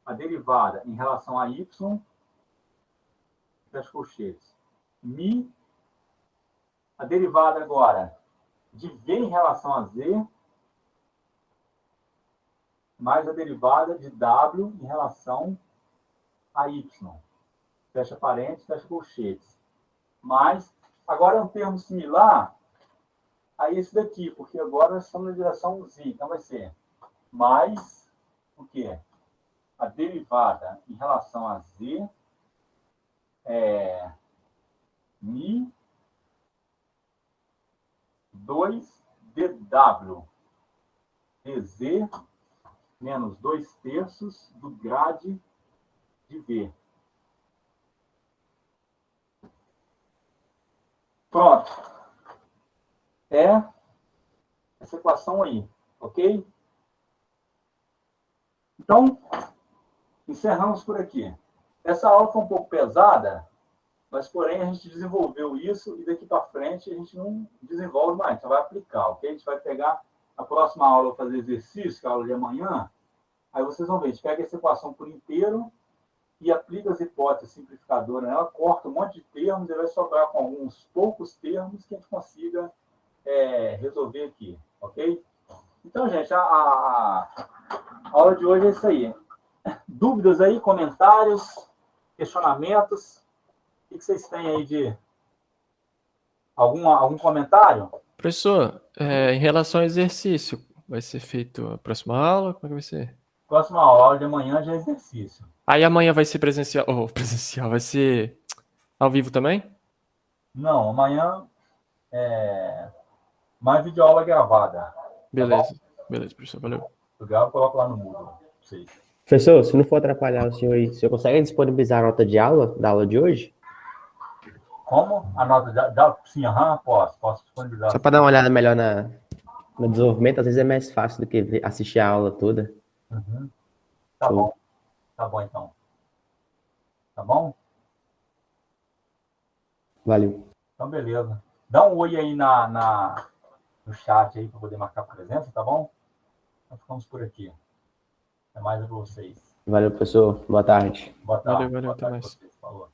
a derivada em relação a y, fecha colchetes, mi, a derivada agora de v em relação a z, mais a derivada de w em relação a y, fecha parênteses, fecha colchetes, mais, agora é um termo similar a esse daqui, porque agora nós estamos na direção z, então vai ser mais o quê? A derivada em relação a z é mi 2dw dz menos 2/3 do grade de v. Pronto. É essa equação aí, ok? Então, encerramos por aqui. Essa aula foi um pouco pesada, mas, porém, a gente desenvolveu isso e daqui para frente a gente não desenvolve mais, só vai aplicar, ok? A gente vai pegar a próxima aula, fazer exercício, que é a aula de amanhã, aí vocês vão ver, a gente pega essa equação por inteiro e aplica as hipóteses simplificadoras nela, corta um monte de termos e vai sobrar com alguns poucos termos que a gente consiga resolver aqui, ok? Então, gente, a aula de hoje é isso aí. Dúvidas aí, comentários, questionamentos? O que vocês têm aí de... Algum comentário? Professor, em relação ao exercício, vai ser feito a próxima aula? Como é que vai ser? Próxima aula de amanhã já é exercício. Aí amanhã vai ser presencial. Oh, presencial, vai ser ao vivo também? Não, amanhã é mais videoaula gravada. Beleza, beleza, professor, valeu. Eu gravo e coloco lá no Moodle. Vocês. Professor, se não for atrapalhar o senhor aí, o senhor consegue disponibilizar a nota de aula, da aula de hoje? Como? A nota sim, posso disponibilizar. Só para dar uma olhada melhor no desenvolvimento, às vezes é mais fácil do que assistir a aula toda. Uhum. Tá Show. bom. Tá bom, então. Tá bom? Valeu. Então, beleza. Dá um oi aí no chat aí para poder marcar presença, tá bom? Então, ficamos por aqui. Até mais a vocês. Valeu, professor. Boa tarde. Boa tarde. Valeu, Boa até tarde mais. pra vocês. Falou.